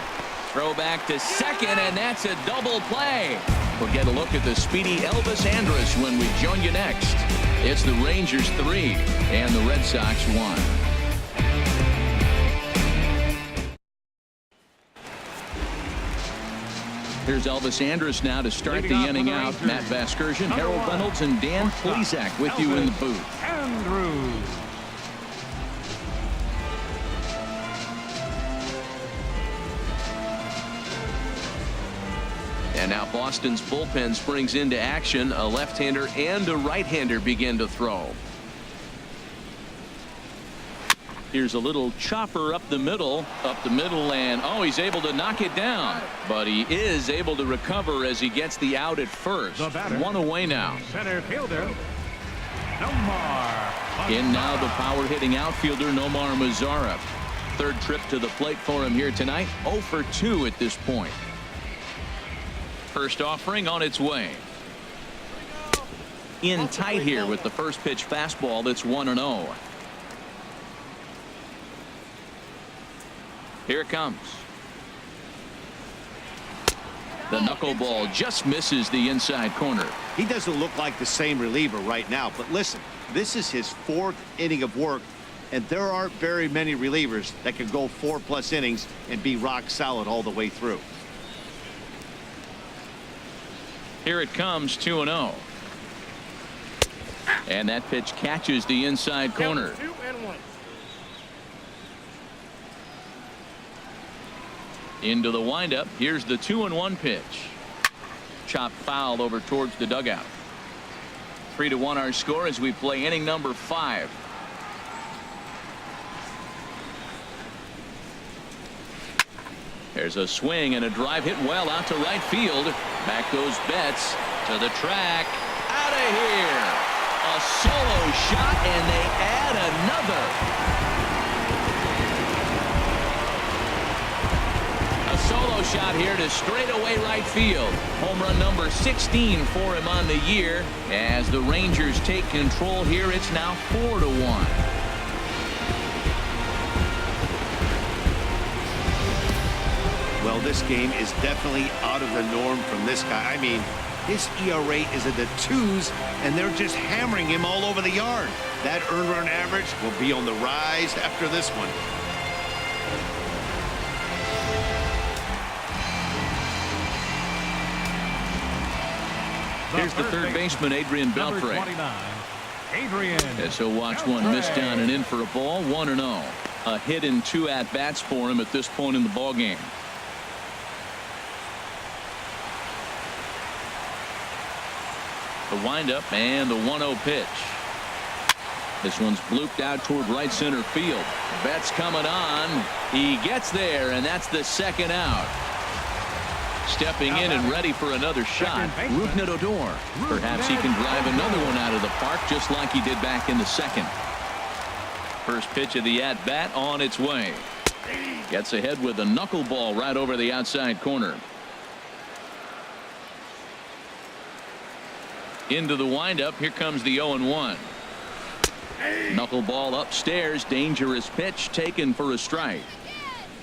Throw back to second, and that's a double play. We'll get a look at the speedy Elvis Andrus when we join you next. It's the Rangers 3 and the Red Sox 1. Here's Elvis Andrus now to start the inning out. Matt Vasgersian, Harold Reynolds, and Dan Plesac with you in the booth. Andrews. And now Boston's bullpen springs into action. A left-hander and a right-hander begin to throw. Here's a little chopper up the middle, and oh, he's able to knock it down. But he is able to recover as he gets the out at first. The batter, 1 away now. Center fielder, Nomar. In now the power-hitting outfielder, Nomar Mazara. Third trip to the plate for him here tonight. 0 for 2 at this point. First offering on its way. In tight here with the first pitch fastball. That's 1-0. Here it comes. The knuckleball just misses the inside corner. He doesn't look like the same reliever right now, but listen, this is his 4th inning of work, and there aren't very many relievers that can go 4+ innings and be rock solid all the way through. Here it comes, 2-0. And that pitch catches the inside corner. 2-1. Into the windup. Here's the 2-1 pitch. Chopped foul over towards the dugout. 3-1 our score as we play inning number 5. There's a swing and a drive hit well out to right field. Back goes Betts to the track. Out of here. A solo shot, and they add another. A solo shot here to straightaway right field. Home run number 16 for him on the year. As the Rangers take control here, it's now 4-1. Well, this game is definitely out of the norm from this guy. I mean, his ERA is in the 2s, and they're just hammering him all over the yard. That earned run average will be on the rise after this one. Here's the third baseman, Adrian Beltre. As he'll watch one missed down and in for a ball. 1-0. A hit and 2 at-bats for him at this point in the ballgame. The windup and the 1-0 pitch. This one's blooped out toward right center field. Betts coming on. He gets there, and that's the second out. Stepping in and ready for another shot, Rougned Odor. Perhaps he can drive another one out of the park just like he did back in the second. First pitch of the at-bat on its way. Gets ahead with a knuckleball right over the outside corner. Into the windup. Here comes the 0-1. Knuckleball upstairs. Dangerous pitch taken for a strike.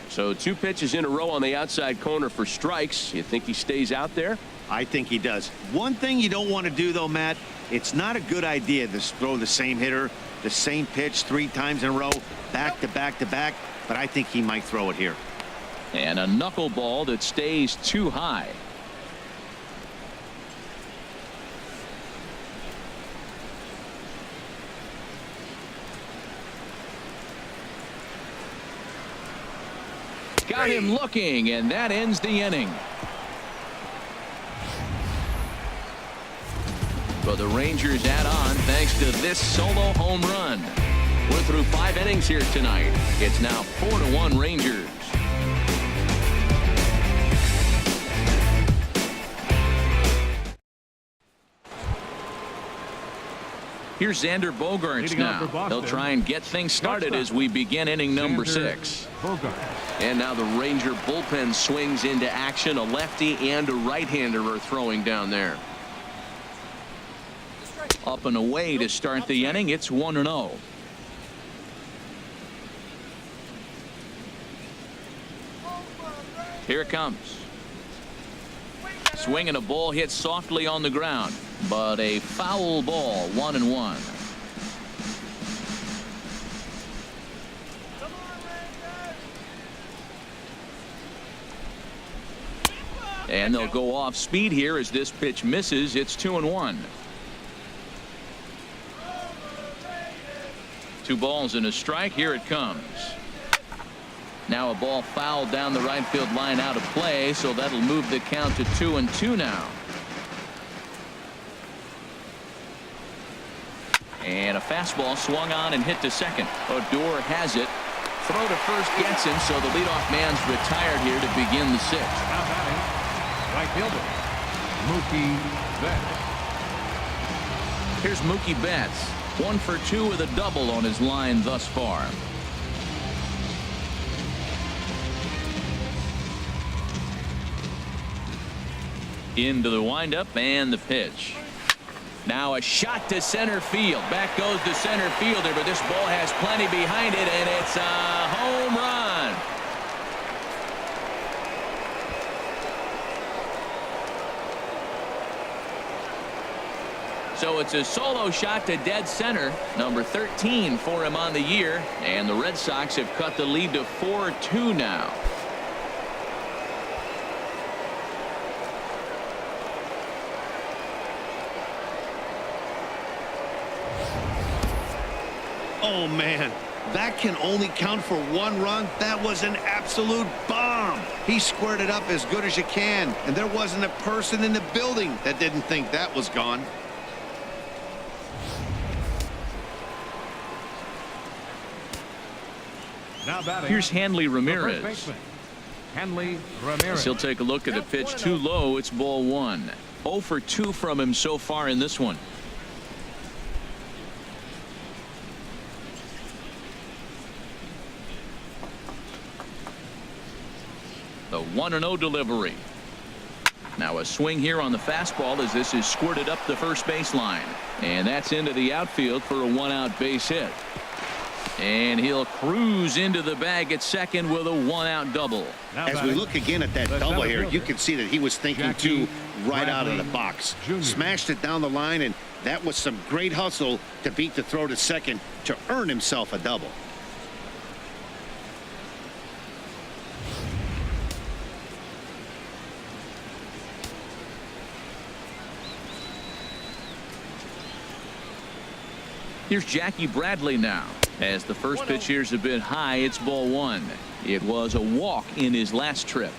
So 2 pitches in a row on the outside corner for strikes. You think he stays out there? I think he does. One thing you don't want to do, though, Matt, it's not a good idea to throw the same hitter, the same pitch 3 times in a row, back to back to back, but I think he might throw it here. And a knuckleball that stays too high. Got him looking, and that ends the inning. But the Rangers add on thanks to this solo home run. We're through 5 innings here tonight. It's now 4-1 Rangers. Here's Xander Bogaerts now. They'll try and get things started as we begin inning number 6. And now the Ranger bullpen swings into action. A lefty and a right-hander are throwing down there. Up and away to start the inning. It's 1-0. Here it comes. Swing and a ball hit softly on the ground, but a foul ball. 1-1. And they'll go off speed here as this pitch misses. It's 2-1. 2 balls and a strike. Here it comes. Now a ball fouled down the right field line out of play, so that'll move the count to 2-2 now. And a fastball swung on and hit to second. Odor has it. Throw to first gets him, so the leadoff man's retired here to begin the 6th. Right fielder, Mookie Betts. Here's Mookie Betts. 1 for 2 with a double on his line thus far. Into the windup and the pitch. Now a shot to center field. Back goes the center fielder, but this ball has plenty behind it, and it's a home run. So it's a solo shot to dead center, number 13 for him on the year, and the Red Sox have cut the lead to 4-2 now. Oh, man. That can only count for one run. That was an absolute bomb. He squared it up as good as you can, and there wasn't a person in the building that didn't think that was gone. Now batting. Here's Hanley the first Ramirez. baseman, Hanley Ramirez. He'll take a look at a pitch too low. It's ball one. 0 for 2 from him so far in this one. The 1-0 delivery. Now a swing here on the fastball as this is squirted up the first baseline. And that's into the outfield for a 1-out base hit. And he'll cruise into the bag at second with a 1-out double. As we look again at that double here, you can see that he was thinking too right out of the box. Smashed it down the line, and that was some great hustle to beat the throw to second to earn himself a double. Here's Jackie Bradley now. As the first pitch here's a bit high, it's ball one. It was a walk in his last trip.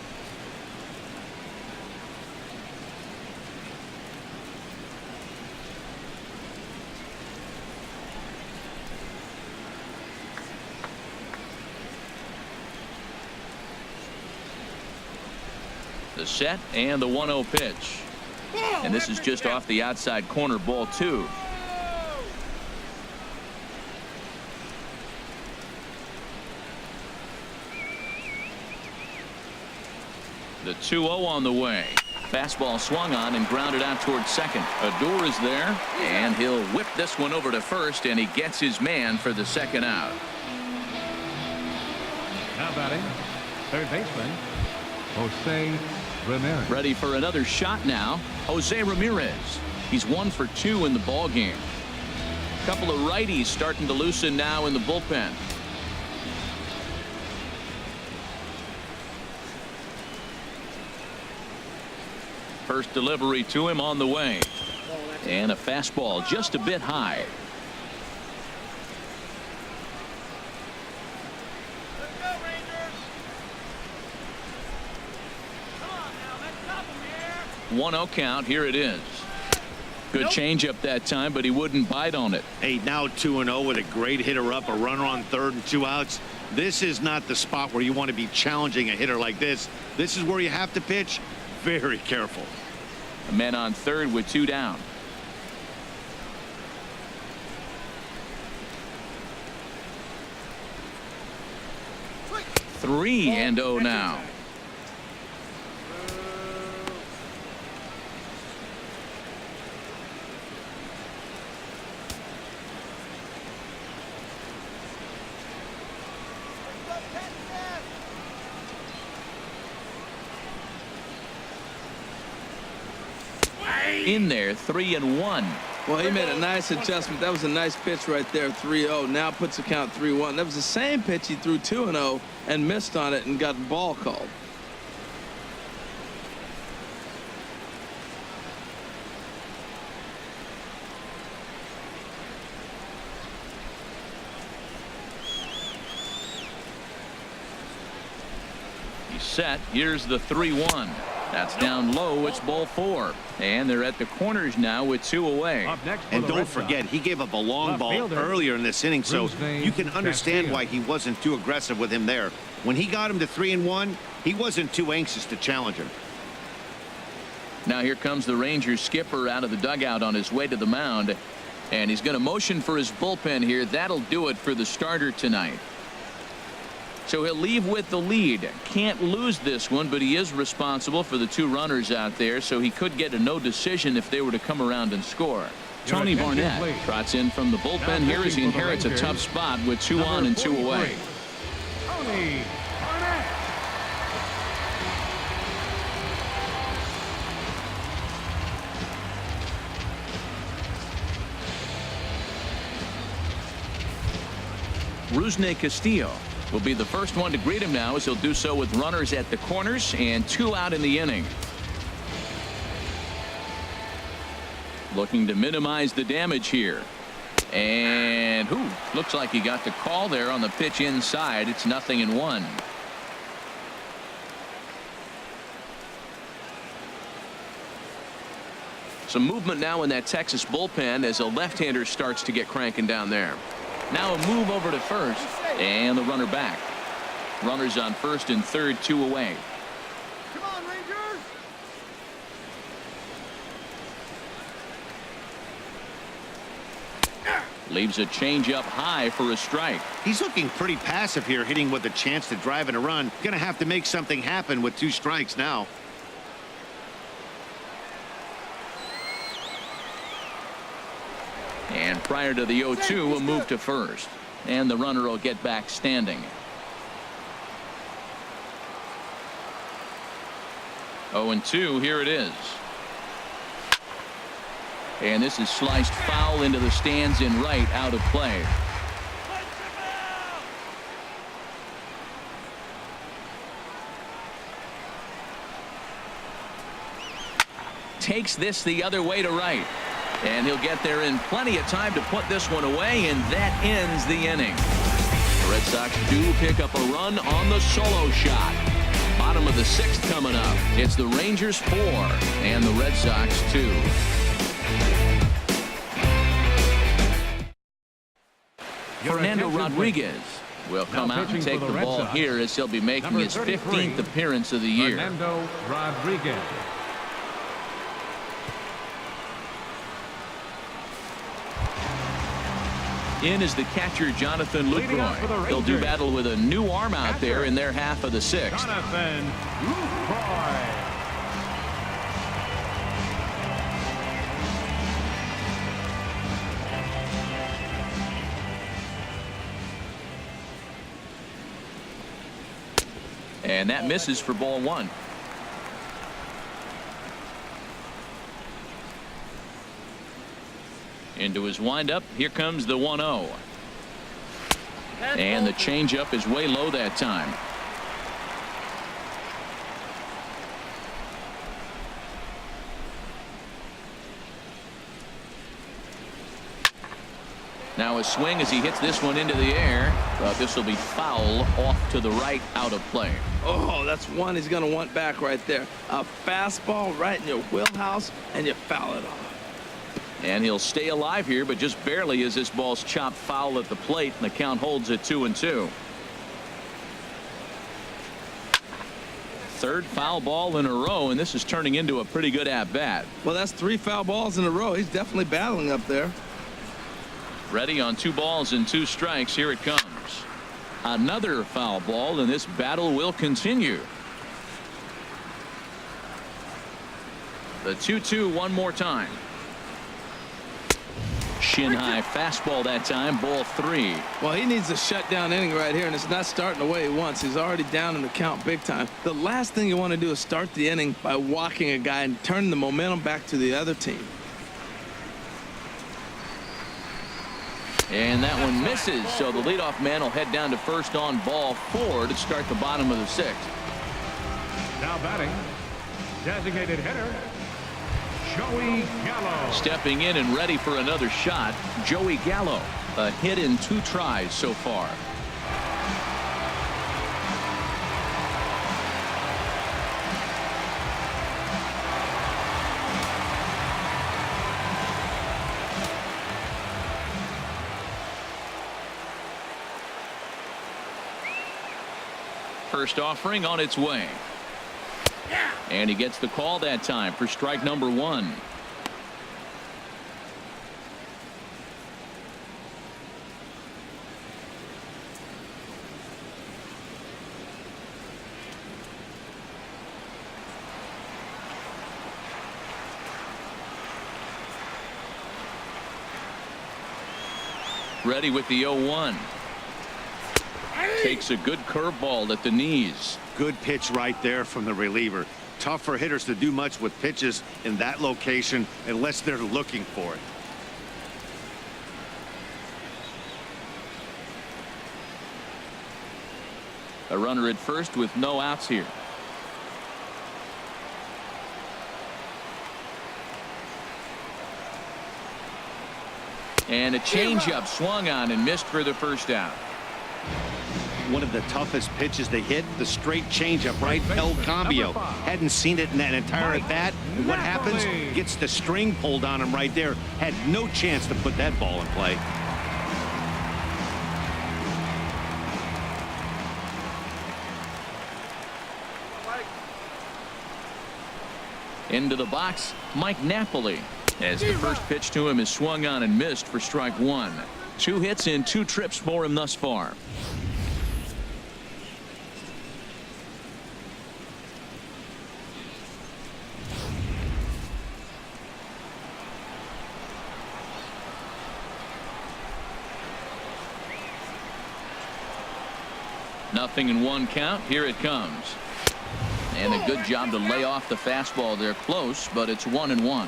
The set and the 1-0 pitch. And this is just off the outside corner, ball two. The 2-0 on the way. Fastball swung on and grounded out towards second. Odor is there, and he'll whip this one over to first, and he gets his man for the second out. Now batting, third baseman, Jose Ramirez. Ready for another shot now. Jose Ramirez. He's 1 for 2 in the ball game. Couple of righties starting to loosen now in the bullpen. First delivery to him on the way. And a fastball just a bit high. Let's go, Rangers. Come on now, let's stop him here. 1-0 count. Here it is. Good changeup that time, but he wouldn't bite on it. Hey, now 2-0 with a great hitter up, a runner on third and 2 outs. This is not the spot where you want to be challenging a hitter like this. This is where you have to pitch very careful. A man on third with 2 down. Three and 0 now. In there, 3-1. Well, he made a nice adjustment. That was a nice pitch right there, 3-0. Now puts the count 3-1. That was the same pitch he threw 2-0 and missed on it and got the ball called. He's set. Here's the 3-1. That's down low. It's ball 4. And they're at the corners now with 2 away. Up next for And the don't Red forget, Sox. he gave up a long Left ball fielder, earlier in this inning, so Rusney you can understand Castillo. why he wasn't too aggressive with him there. When he got him to 3-1, he wasn't too anxious to challenge him. Now here comes the Rangers skipper out of the dugout on his way to the mound. And he's going to motion for his bullpen here. That'll do it for the starter tonight. So he'll leave with the lead. Can't lose this one, but he is responsible for the 2 runners out there, so he could get a no decision if they were to come around and score. Tony attention, Barnett please. trots in from the bullpen here as he pitching for the inherits a Rangers, tough spot with 2 number on and 2 away. 43, Tony Barnett. Rusney Castillo will be the first one to greet him now, as he'll do so with runners at the corners and 2 out in the inning. Looking to minimize the damage here. And looks like he got the call there on the pitch inside. It's 0-1. Some movement now in that Texas bullpen as a left-hander starts to get cranking down there. Now a move over to first, and the runner back. Runners on first and third, 2 away. Come on, Rangers! Leaves a changeup high for a strike. He's looking pretty passive here, hitting with a chance to drive in a run. Gonna have to make something happen with 2 strikes now. And prior to the 0-2, a move to first. And the runner will get back standing. 0-2, here it is. And this is sliced foul into the stands in right, out of play. Takes this the other way to right. And he'll get there in plenty of time to put this one away, and that ends the inning. The Red Sox do pick up a run on the solo shot. Bottom of the 6th coming up. It's the Rangers 4 and the Red Sox 2. Fernando Rodriguez will come out and take the ball here as he'll be making his 15th appearance of the year. Fernando Rodriguez. In is the catcher, Jonathan Lucroy. They'll do battle with a new arm out there in their half of the 6th. Jonathan Lucroy. And that misses for ball 1. Into his windup. Here comes the 1-0. And the changeup is way low that time. Now a swing as he hits this one into the air. But this will be foul off to the right, out of play. Oh, that's one he's going to want back right there. A fastball right in your wheelhouse, and you foul it off. And he'll stay alive here, but just barely as this ball's chopped foul at the plate, and the count holds at 2-2. Third foul ball in a row, and this is turning into a pretty good at-bat. Well, that's 3 foul balls in a row. He's definitely battling up there. Ready on 2 balls and 2 strikes. Here it comes. Another foul ball, and this battle will continue. The 2-2 one more time. Shin high fastball that time, ball 3. Well, he needs a shutdown inning right here, and it's not starting the way he wants. He's already down in the count big time. The last thing you want to do is start the inning by walking a guy and turning the momentum back to the other team. And that one misses, so the leadoff man will head down to first on ball 4 to start the bottom of the 6th. Now batting, designated hitter, Joey Gallo. Stepping in and ready for another shot, Joey Gallo. A hit in 2 tries so far. First offering on its way. And he gets the call that time for strike number 1. Ready with the 0-1. Takes a good curveball at the knees. Good pitch right there from the reliever. Tough for hitters to do much with pitches in that location unless they're looking for it. A runner at first with no outs here. And a changeup swung on and missed for the first out. One of the toughest pitches to hit, the straight changeup, right? El Cambio. Hadn't seen it in that entire at bat. And what happens? Gets the string pulled on him right there. Had no chance to put that ball in play. Into the box, Mike Napoli, as the first pitch to him is swung on and missed for strike one. 2 hits in 2 trips for him thus far. Nothing in 1 count. Here it comes. And a good job to lay off the fastball there close, but it's 1-1.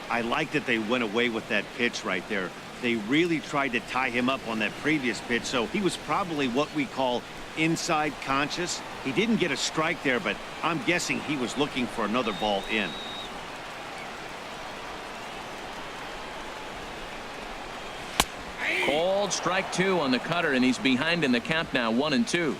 I like that they went away with that pitch right there. They really tried to tie him up on that previous pitch, so he was probably what we call inside conscious. He didn't get a strike there, but I'm guessing he was looking for another ball in. Called strike 2 on the cutter, and he's behind in the count now, 1-2.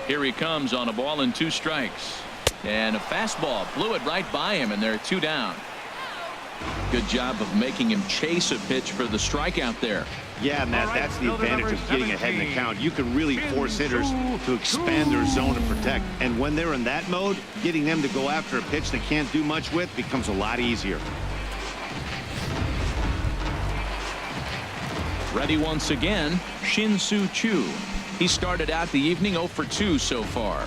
Here he comes on a ball and 2 strikes. And a fastball blew it right by him, and they're 2 down. Good job of making him chase a pitch for the strikeout there. Yeah, Matt, that's the advantage of getting ahead in the count. You can really force hitters to expand their zone and protect. And when they're in that mode, getting them to go after a pitch they can't do much with becomes a lot easier. Ready once again, Shin-Soo Choo. He started out the evening 0 for 2 so far.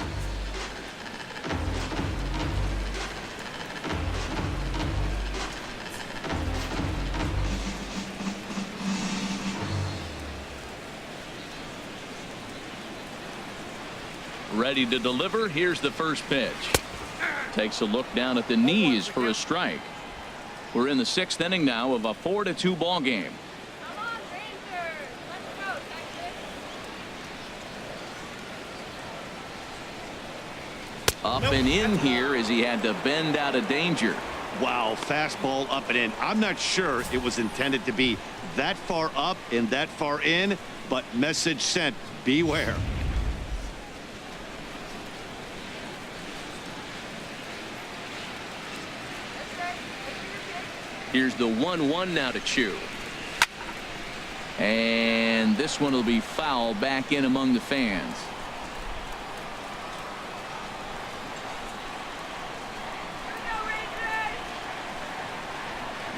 Ready to deliver. Here's the first pitch. Takes a look down at the knees for a strike. We're in the 6th inning now of a 4-2 ball game. Up and in here as he had to bend out of danger. Wow, fastball up and in. I'm not sure it was intended to be that far up and that far in, but message sent, beware. Here's the 1-1 now to Choo. And this one will be foul back in among the fans.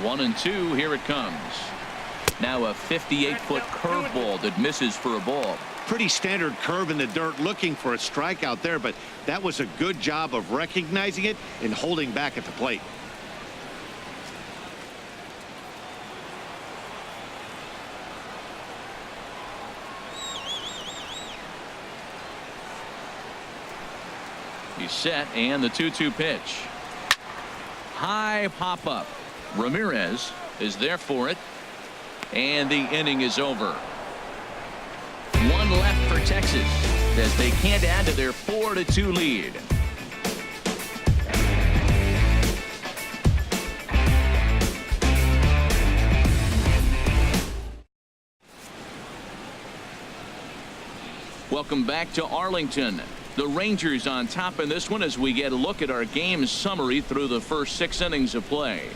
1-2. Here it comes. Now a 58-foot curveball that misses for a ball. Pretty standard curve in the dirt, looking for a strikeout there, but that was a good job of recognizing it and holding back at the plate. He's set, and the 2-2 pitch. High pop-up. Ramirez is there for it, and the inning is over. 1 left for Texas as they can't add to their 4-2 lead. Welcome back to Arlington. The Rangers on top in this one as we get a look at our game summary through the first 6 innings of play.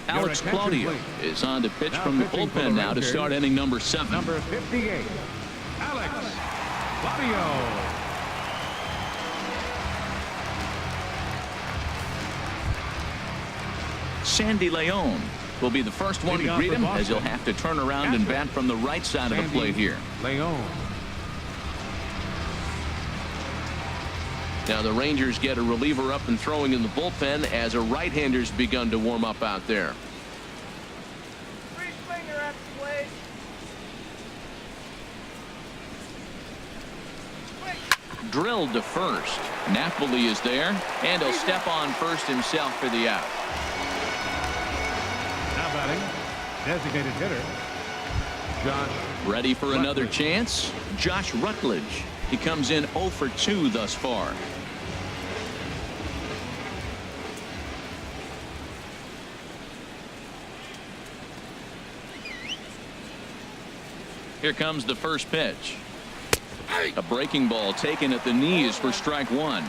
Alex Claudio is on to pitch from the bullpen now to start inning number 7. Number 58, Alex Claudio. Sandy Leon will be the first one to greet him as he'll have to turn around and bat from the right side of the plate here. Leon. Now the Rangers get a reliever up and throwing in the bullpen as a right-hander's begun to warm up out there. Drilled to first. Napoli is there, and he'll step on first himself for the out. Now batting, designated hitter, Josh. Ready for another Rutledge. chance? Josh Rutledge. He comes in 0 for 2 thus far. Here comes the first pitch. A breaking ball taken at the knees for strike one.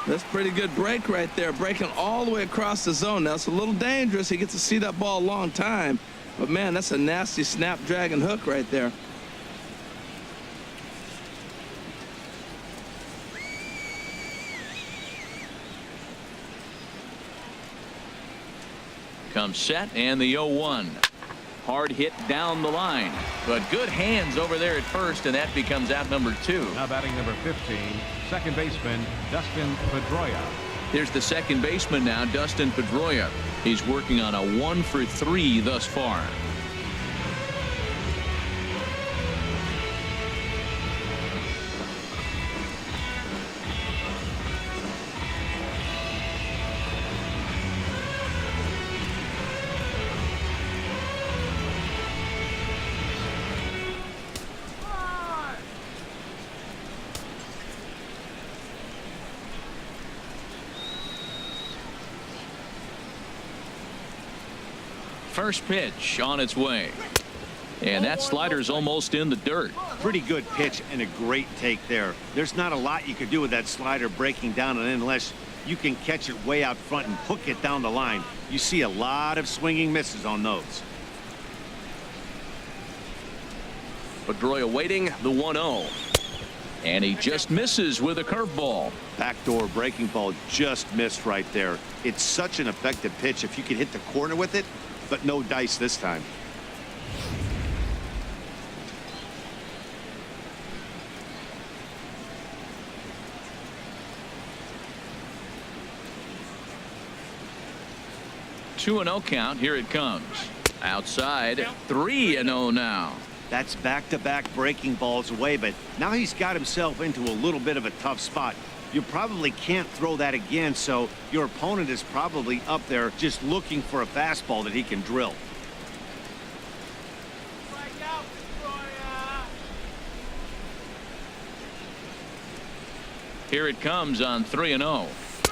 That's pretty good break right there, breaking all the way across the zone. Now, it's a little dangerous. He gets to see that ball a long time. But, man, that's a nasty snapdragon hook right there. Comes set, and the 0-1. Hard hit down the line. But good hands over there at first, and that becomes out number 2. Now batting number 15, second baseman Dustin Pedroia. Here's the second baseman now, Dustin Pedroia. He's working on a 1 for 3 thus far. First pitch on its way. And that slider's almost in the dirt. Pretty good pitch and a great take there. There's not a lot you could do with that slider breaking down and in unless you can catch it way out front and hook it down the line. You see a lot of swinging misses on those. Pedroia waiting, the 1-0. And he just misses with a curveball. Backdoor breaking ball just missed right there. It's such an effective pitch if you can hit the corner with it, but no dice this time. Two 2-0 count. Here it comes. Outside. 3-0 now. That's back-to-back breaking balls away, but now he's got himself into a little bit of a tough spot. You probably can't throw that again, so your opponent is probably up there just looking for a fastball that he can drill. Strike out, Pedroia. Here it comes on 3-0.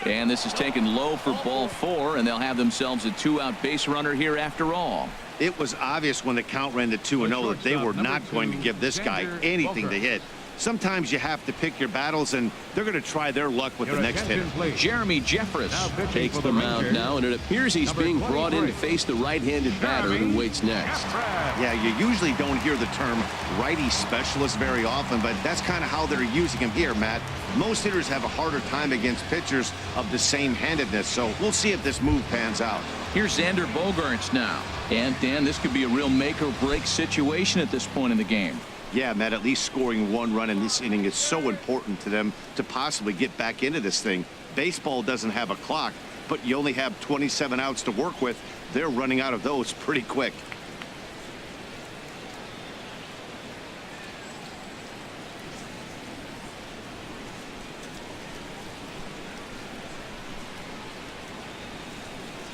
And this is taken low for ball 4, and they'll have themselves a 2-out base runner here after all. It was obvious when the count ran to 2-0 that they were not going to give this guy anything to hit. Sometimes you have to pick your battles, and they're going to try their luck with the next hitter. Jeremy Jeffress Takes the mound now, and it appears he's being brought in to face the right-handed batter who waits next. Yeah, you usually don't hear the term righty specialist very often, but that's kind of how they're using him here, Matt. Most hitters have a harder time against pitchers of the same handedness, so we'll see if this move pans out. Here's Xander Bogaerts now. And, Dan, this could be a real make-or-break situation at this point in the game. Yeah, Matt, at least scoring 1 run in this inning is so important to them to possibly get back into this thing. Baseball doesn't have a clock, but you only have 27 outs to work with. They're running out of those pretty quick.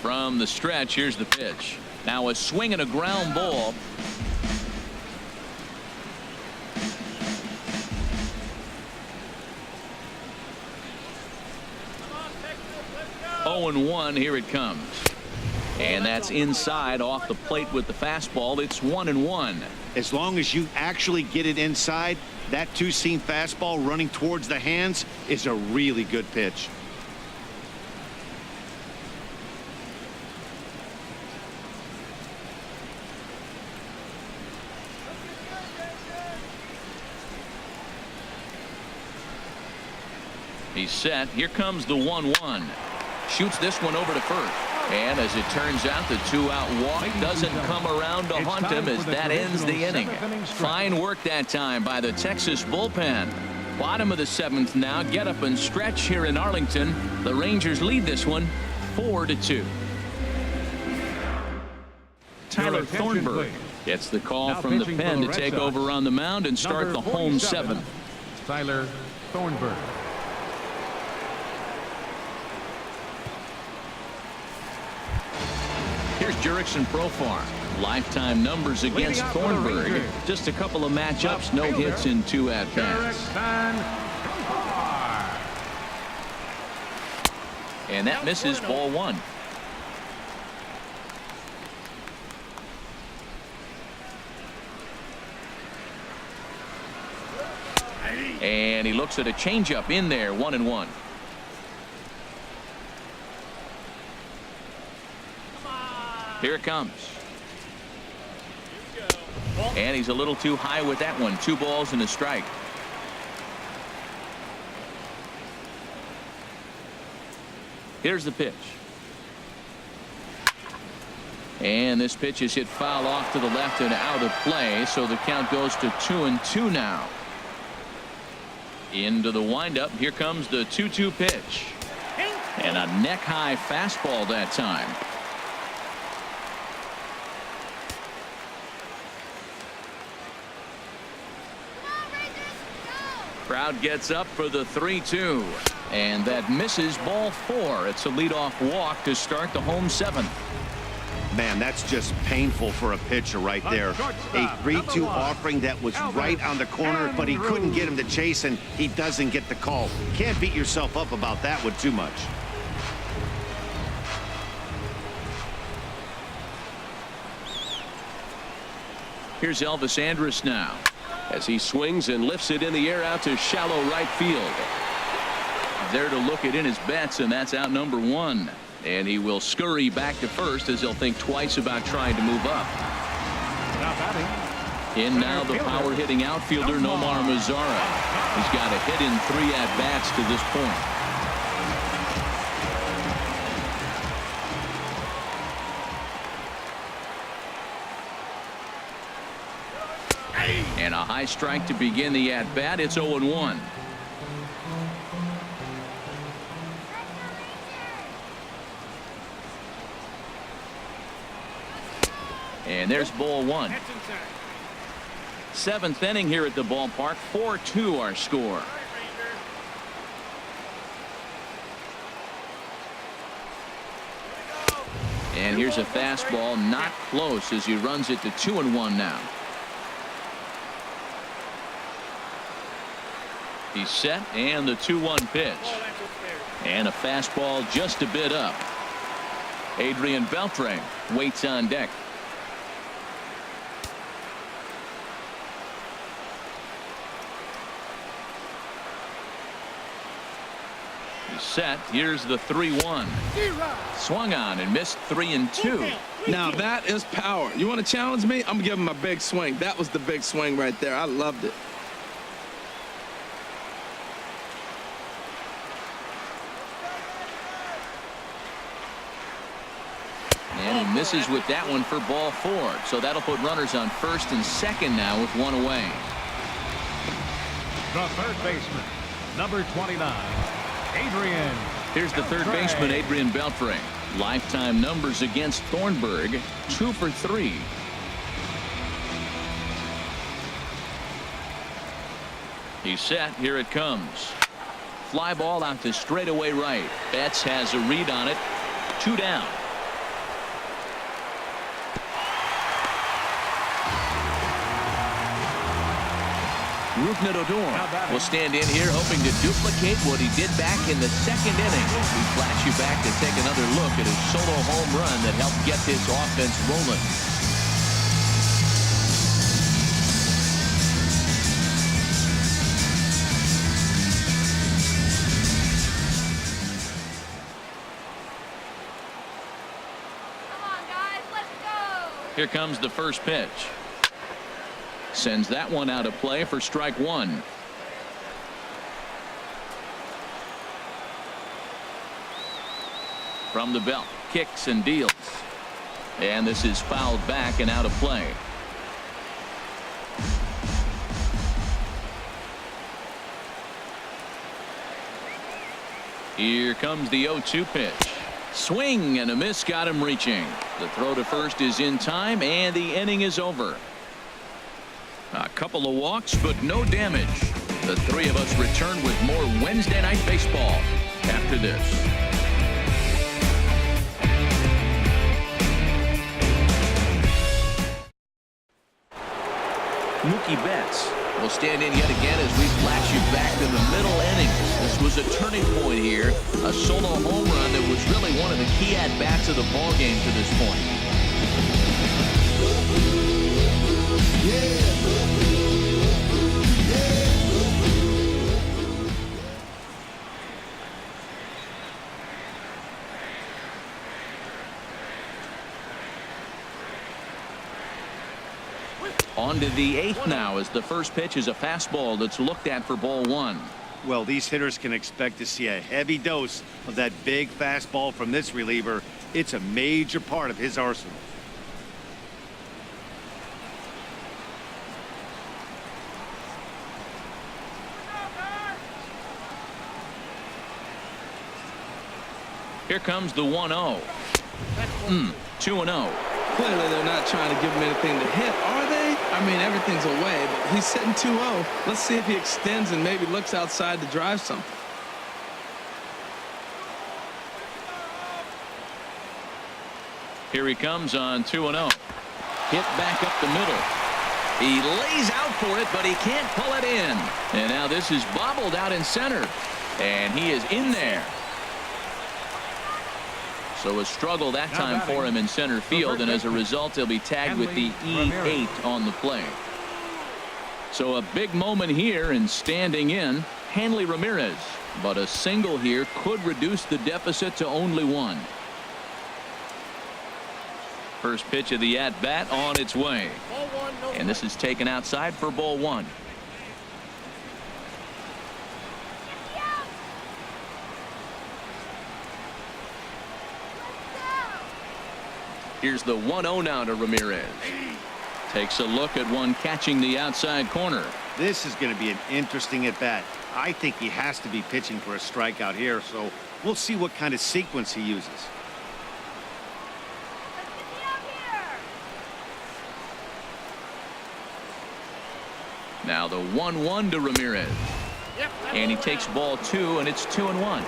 From the stretch, here's the pitch. Now a swing and a ground ball. Come on, Texas, let's go. 0-1. Here it comes. And that's inside off the plate with the fastball. It's 1-1. As long as you actually get it inside, that two-seam fastball running towards the hands is a really good pitch. He's set. Here comes the 1-1. Shoots this one over to first. And as it turns out, the 2-out walk doesn't come around to haunt him as that ends the inning. Fine work that time by the Texas bullpen. Bottom of the 7th now. Get up and stretch here in Arlington. The Rangers lead this one 4-2. Tyler Thornburg gets the call from the pen to take over on the mound and start the home 7th. Tyler Thornburg. Here's Jurickson Profar. Lifetime numbers against Thornburg. Just a couple of matchups, no hits in 2 at-bats. And that misses, ball 1. And he looks at a changeup in there, 1-1. Here it comes. And he's a little too high with that one. 2 balls and a strike. Here's the pitch. And this pitch is hit foul off to the left and out of play. So the count goes to 2-2 now. Into the windup. Here comes the 2-2 pitch. And a neck high fastball that time. Crowd gets up for the 3-2. And that misses, ball 4. It's a leadoff walk to start the home 7th. Man, that's just painful for a pitcher right there. A 3-2 offering that was right on the corner, but he couldn't get him to chase, and he doesn't get the call. Can't beat yourself up about that one too much. Here's Elvis Andrus now. As he swings and lifts it in the air out to shallow right field. There to look it in his bets, and that's out number 1. And he will scurry back to first as he'll think twice about trying to move up. In now the power hitting outfielder Nomar Mazara. He's got a hit in 3 at-bats to this point. And a high strike to begin the at-bat. It's 0-1. And there's ball 1. 7th inning here at the ballpark. 4-2 our score. And here's a fastball not close as he runs it to 2-1 now. He's set, and the 2-1 pitch. And a fastball just a bit up. Adrian Beltre waits on deck. He's set. Here's the 3-1. Swung on and missed 3-2. Now that is power. You want to challenge me? I'm giving him a big swing. That was the big swing right there. I loved it. And he misses with that one for ball 4. So that'll put runners on first and second now with 1 away. The third baseman, number 29, Adrian. Here's the third baseman, Adrian Beltre. Lifetime numbers against Thornburg, 2 for 3. He's set. Here it comes. Fly ball out to straightaway right. Betts has a read on it. 2 down. Rougned Odor will stand in here hoping to duplicate what he did back in the 2nd inning. We flash you back to take another look at his solo home run that helped get this offense rolling. Come on, guys, let's go. Here comes the first pitch. Sends that one out of play for strike 1. From the belt, kicks and deals. And this is fouled back and out of play. Here comes the 0-2 pitch. Swing and a miss got him reaching. The throw to first is in time, and the inning is over. A couple of walks, but no damage. The 3 of us return with more Wednesday Night Baseball after this. Mookie Betts will stand in yet again as we flash you back to the middle innings. This was a turning point here, a solo home run that was really one of the key at-bats of the ballgame to this point. On to the 8th now as the first pitch is a fastball that's looked at for ball 1. Well, these hitters can expect to see a heavy dose of that big fastball from this reliever. It's a major part of his arsenal. Here comes the 1-0. 2-0. Clearly, they're not trying to give him anything to hit, are they? I mean, everything's away, but he's sitting 2-0. Let's see if he extends and maybe looks outside to drive something. Here he comes on 2-0. Hit back up the middle. He lays out for it, but he can't pull it in. And now this is bobbled out in center. And he is in there. So a struggle that time for him in center field, and as a result, he'll be tagged with the E8 on the play. So a big moment here, and standing in, Hanley Ramirez. But a single here could reduce the deficit to only 1. First pitch of the at-bat on its way. And this is taken outside for ball 1. Here's the 1-0 now to Ramirez. Takes a look at one catching the outside corner. This is going to be an interesting at-bat. I think he has to be pitching for a strikeout here, so we'll see what kind of sequence he uses. Now the 1-1 to Ramirez. And he takes ball 2, and it's 2-1.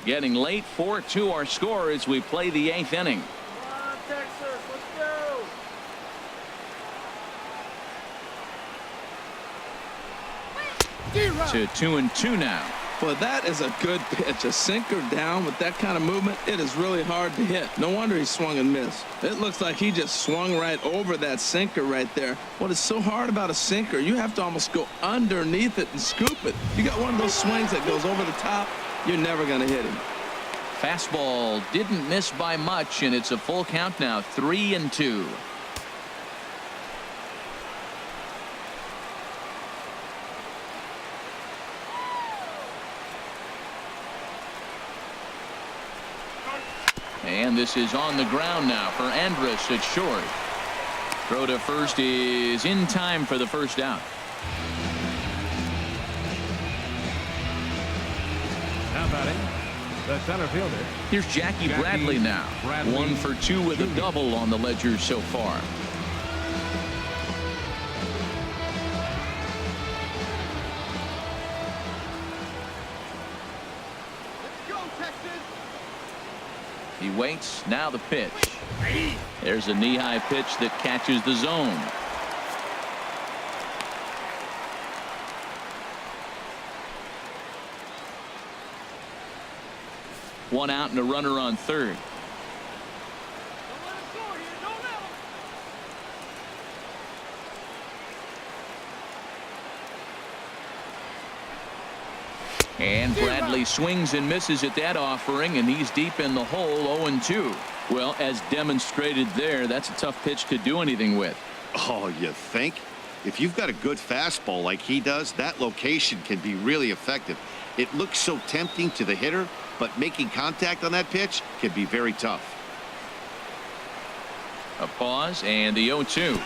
Getting late, 4-2 our score as we play the 8th inning. Come on, Texas, let's go. To 2-2 now. Well, that is a good pitch. A sinker down with that kind of movement, it is really hard to hit. No wonder he swung and missed. It looks like he just swung right over that sinker right there. What is so hard about a sinker, you have to almost go underneath it and scoop it. You got one of those swings that goes over the top, you're never going to hit him. Fastball didn't miss by much, and it's a full count now, 3-2. And this is on the ground now for Andrus at short. Throw to first is in time for the first out. Now batting, the center fielder. Here's Jackie Bradley now. 1 for 2 with a double on the ledger so far. Let's go, Texas. He waits. Now the pitch. There's a knee-high pitch that catches the zone. One out and a runner on third. Don't let him score here. Don't let him. And Bradley swings and misses at that offering, and he's deep in the hole, 0-2. Well, as demonstrated there, that's a tough pitch to do anything with. Oh, you think? If you've got a good fastball like he does, that location can be really effective. It looks so tempting to the hitter, but making contact on that pitch can be very tough. A pause and the 0-2.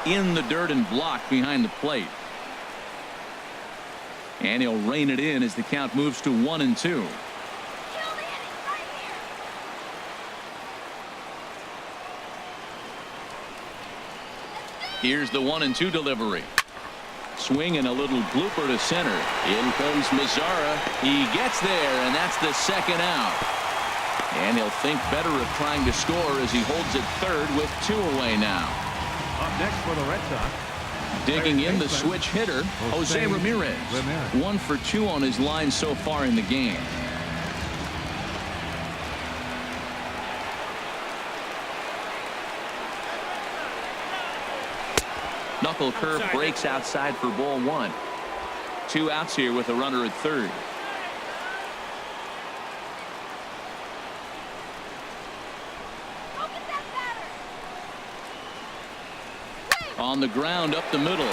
In the dirt and blocked behind the plate. And he'll rein it in as the count moves to 1-2. Here's the 1-2 delivery. Swing and a little blooper to center. In comes Mazzara. He gets there, and that's the second out. And he'll think better of trying to score as he holds it third with 2 away now. Up next for the Red Sox. Digging in the switch hitter, Jose Ramirez. 1 for 2 on his line so far in the game. Knuckle curve breaks outside for ball 1. 2 outs here with a runner at third. On the ground up the middle.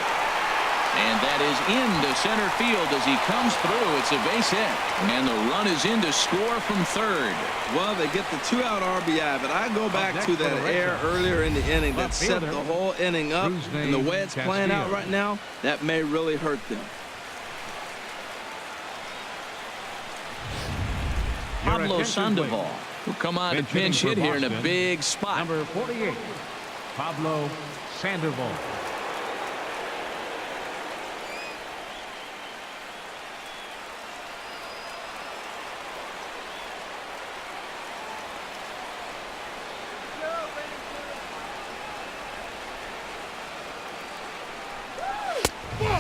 And that is into center field as he comes through. It's a base hit. And the run is in to score from third. Well, they get the 2-out RBI, but I go back to that error earlier in the inning that set the whole inning up. And the way it's playing out right now, that may really hurt them. Pablo Sandoval will come on to pinch hit here in a big spot. Number 48, Pablo Sandoval.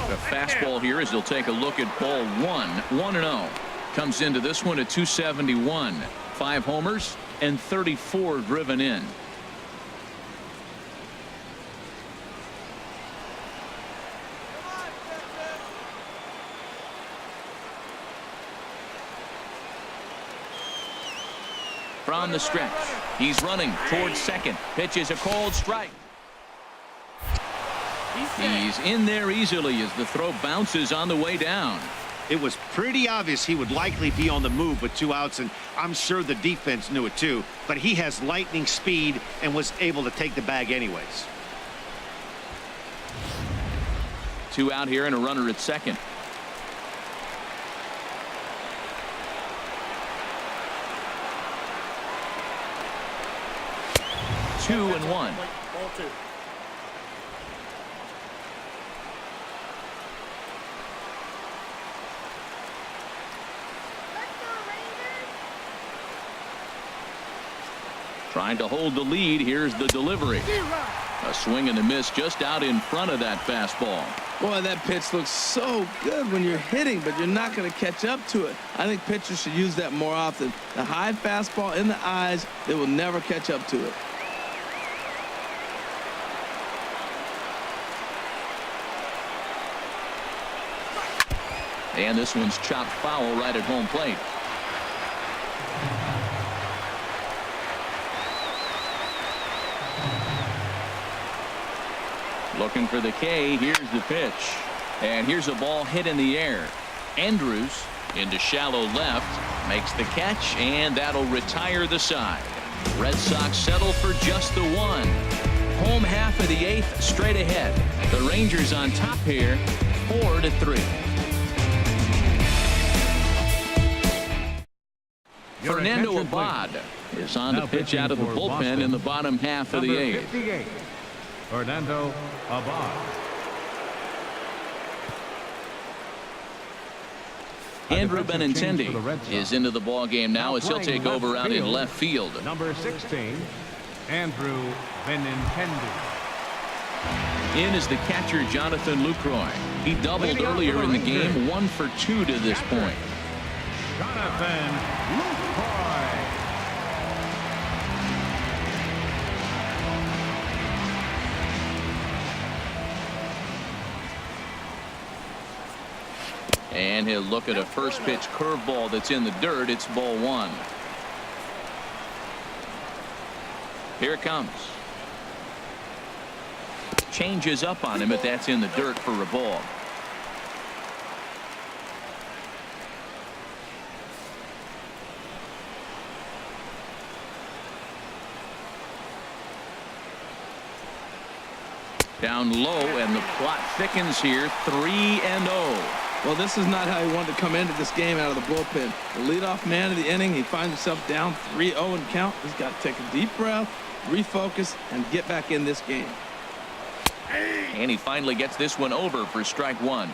The fastball here as he'll take a look at ball 1. 1-0. Comes into this one at 271. 5 homers and 34 driven in. From the stretch, he's running towards second. Pitch is a cold strike. He's in there easily as the throw bounces on the way down. It was pretty obvious he would likely be on the move with 2 outs, and I'm sure the defense knew it too. But he has lightning speed and was able to take the bag anyways. 2 out here and a runner at second. Two and 1. Ball 2. Trying to hold the lead. Here's the delivery. A swing and a miss just out in front of that fastball. Boy, that pitch looks so good when you're hitting, but you're not going to catch up to it. I think pitchers should use that more often. The high fastball in the eyes, they will never catch up to it. And this one's chopped foul right at home plate. Looking for the K. Here's the pitch. And here's a ball hit in the air. Andrews into shallow left. Makes the catch, and that'll retire the side. Red Sox settle for just the 1. Home half of the 8th straight ahead. The Rangers on top here, 4-3. Fernando Abad is on to pitch out of the bullpen in the bottom half of the 8th. 58, Fernando Abad. Andrew Benintendi is into the ball game now as he'll take over out in left field. Number 16, Andrew Benintendi. In is the catcher Jonathan Lucroy. He doubled earlier in the game, 1 for 2 to this point. Jonathan Lucroy. And he'll look at a first pitch curveball that's in the dirt. It's ball 1. Here it comes. Changes up on him, but that's in the dirt for a ball. Down low, and the plot thickens here. 3-0. Well, this is not how he wanted to come into this game out of the bullpen. The leadoff man of the inning, he finds himself down 3-0 and count. He's got to take a deep breath, refocus, and get back in this game. And he finally gets this one over for strike one.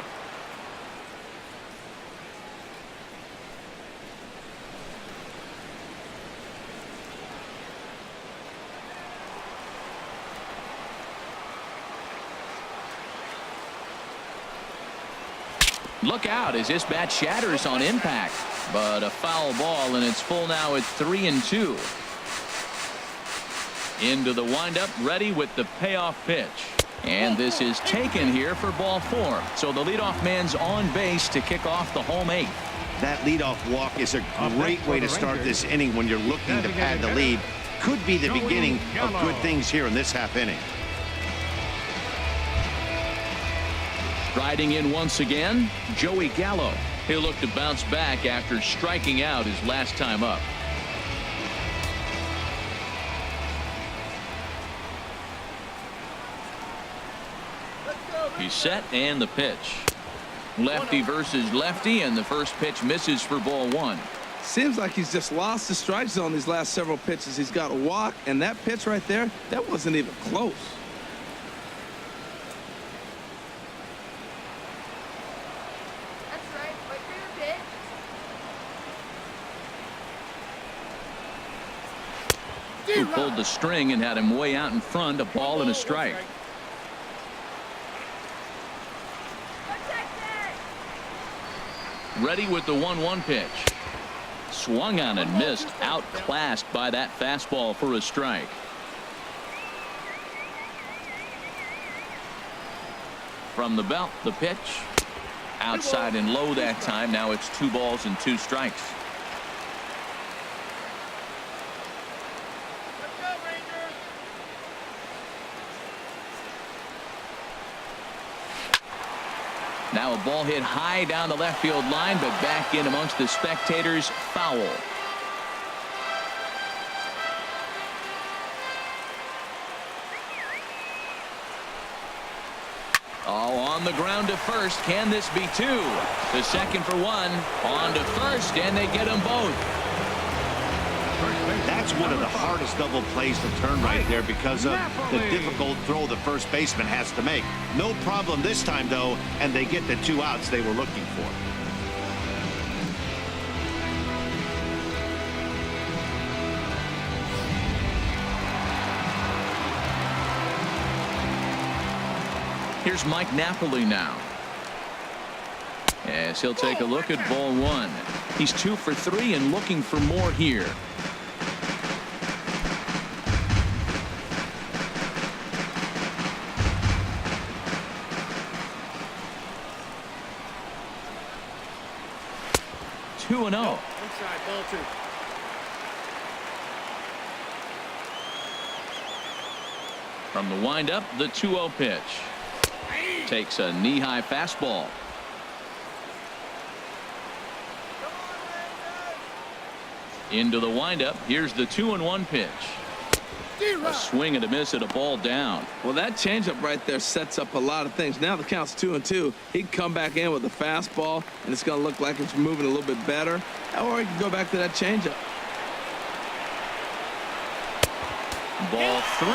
Look out as this bat shatters on impact. But a foul ball, and it's full now at 3-2. Into the windup, ready with the payoff pitch. And this is taken here for ball 4. So the leadoff man's on base to kick off the home 8th. That leadoff walk is a great way to start this inning when you're looking to pad the lead. Could be the beginning of good things here in this half inning. Riding in once again, Joey Gallo. He'll look to bounce back after striking out his last time up. He's set, and the pitch. Lefty versus lefty, and the first pitch misses for ball 1. Seems like he's just lost the strike zone these last several pitches. He's got a walk, and that pitch right there, that wasn't even close. Who pulled the string and had him way out in front, a ball and a strike. Ready with the 1-1 pitch. Swung on and missed, outclassed by that fastball for a strike. From the belt, the pitch. Outside and low that time. Now it's 2 balls and 2 strikes. Now a ball hit high down the left field line, but back in amongst the spectators. Foul. Oh, on the ground to first. Can this be 2? The second for 1. On to first, and they get them both. That's one of the hardest double plays to turn right there because of the difficult throw the first baseman has to make. No problem this time, though, and they get the 2 outs they were looking for. Here's Mike Napoli now. As he'll take a look at ball 1. He's 2 for 3 and looking for more here. Two and 0. Inside, ball 2. From the windup, the 2-0 pitch. Takes a knee-high fastball. Into the windup. Here's the 2-1 pitch. A swing and a miss at a ball down. Well, that changeup right there sets up a lot of things. Now the count's 2-2. He can come back in with a fastball, and it's going to look like it's moving a little bit better. Or he can go back to that changeup. Ball 3.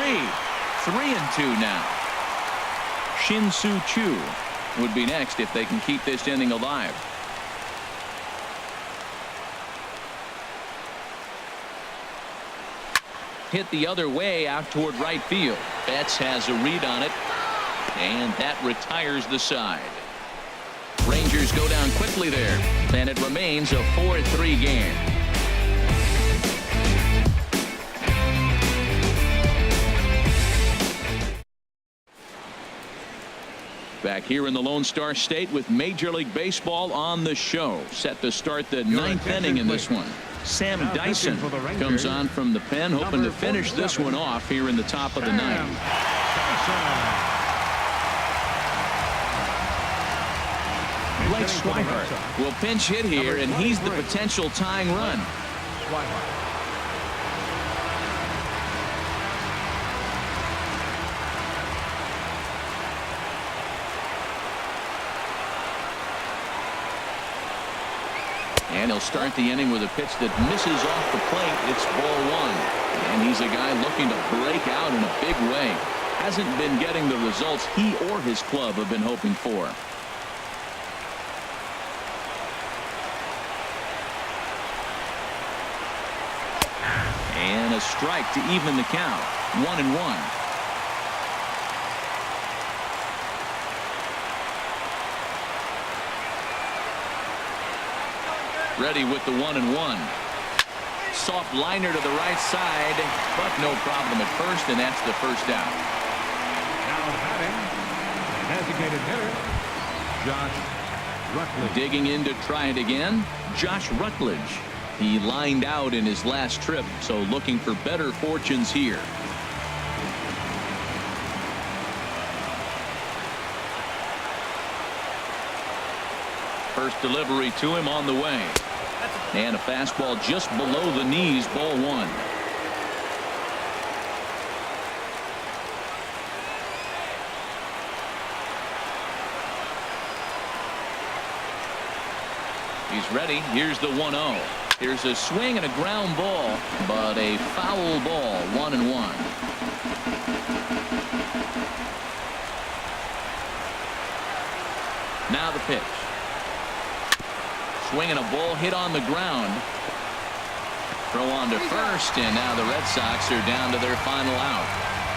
3-2 now. Shin-Soo Choo would be next if they can keep this inning alive. Hit the other way out toward right field. Betts has a read on it, and that retires the side. Rangers go down quickly there, and it remains a 4-3 game. Back here in the Lone Star State with Major League Baseball on the show. Set to start the 9th inning in this one. Sam Dyson comes on from the pen, hoping to finish this one off here in the top of the 9th. Blake Swihart will pinch hit here, and he's the potential tying run. And he'll start the inning with a pitch that misses off the plate. It's ball 1. And he's a guy looking to break out in a big way. hasn't been getting the results he or his club have been hoping for. And a strike to even the count. 1-1. Ready with the 1-1. Soft liner to the right side, but no problem at first, and that's the first out. Now batting, designated hitter, Josh Rutledge. Digging in to try it again, Josh Rutledge. He lined out in his last trip, so looking for better fortunes here. First delivery to him on the way. And a fastball just below the knees, ball one. He's ready. Here's the 1-0. Here's a swing and a ground ball, but a foul ball. 1-1. Now the pitch. Swinging a ball hit on the ground. Throw on to first, and now the Red Sox are down to their final out.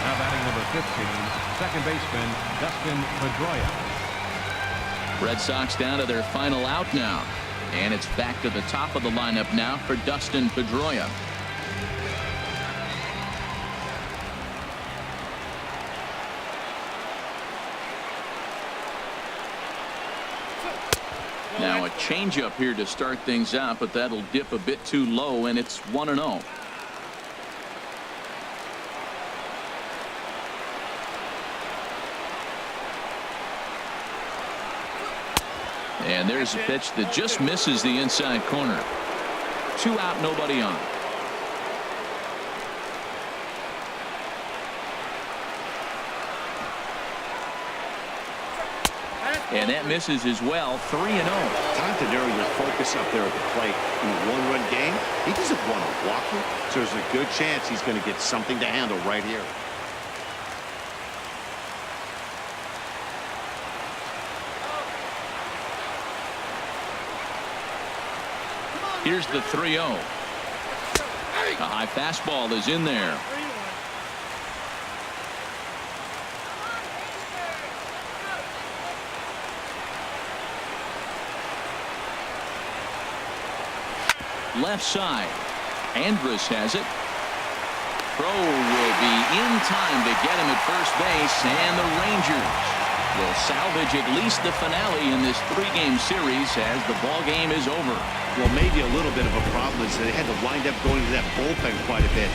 Now batting number 15, second baseman Dustin Pedroia. Red Sox down to their final out now. And it's back to the top of the lineup now for Dustin Pedroia. Now a changeup here to start things out, but that'll dip a bit too low, and it's 1-0. And there's a pitch that just misses the inside corner. 2 out, nobody on. And that misses as well. 3-0. Time to narrow your focus up there at the plate. In a one-run game, he doesn't want to walk it, so there's a good chance he's going to get something to handle right here. Here's the 3-0. A high fastball is in there. Left side. Andrus has it. Throw will be in time to get him at first base, and the Rangers will salvage at least the finale in this 3-game series as the ball game is over. Well, maybe a little bit of a problem is that they had to wind up going to that bullpen quite a bit.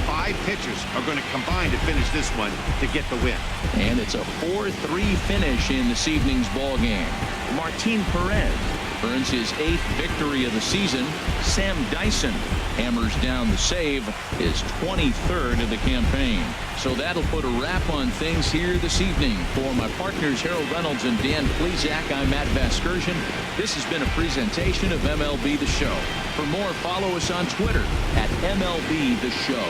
5 pitchers are going to combine to finish this one to get the win. And it's a 4-3 finish in this evening's ball game. Martin Perez earns his 8th victory of the season. Sam Dyson hammers down the save, his 23rd of the campaign. So that'll put a wrap on things here this evening. For my partners Harold Reynolds and Dan Plesac, I'm Matt Vasgersian. This has been a presentation of MLB The Show. For more, follow us on Twitter at MLB The Show.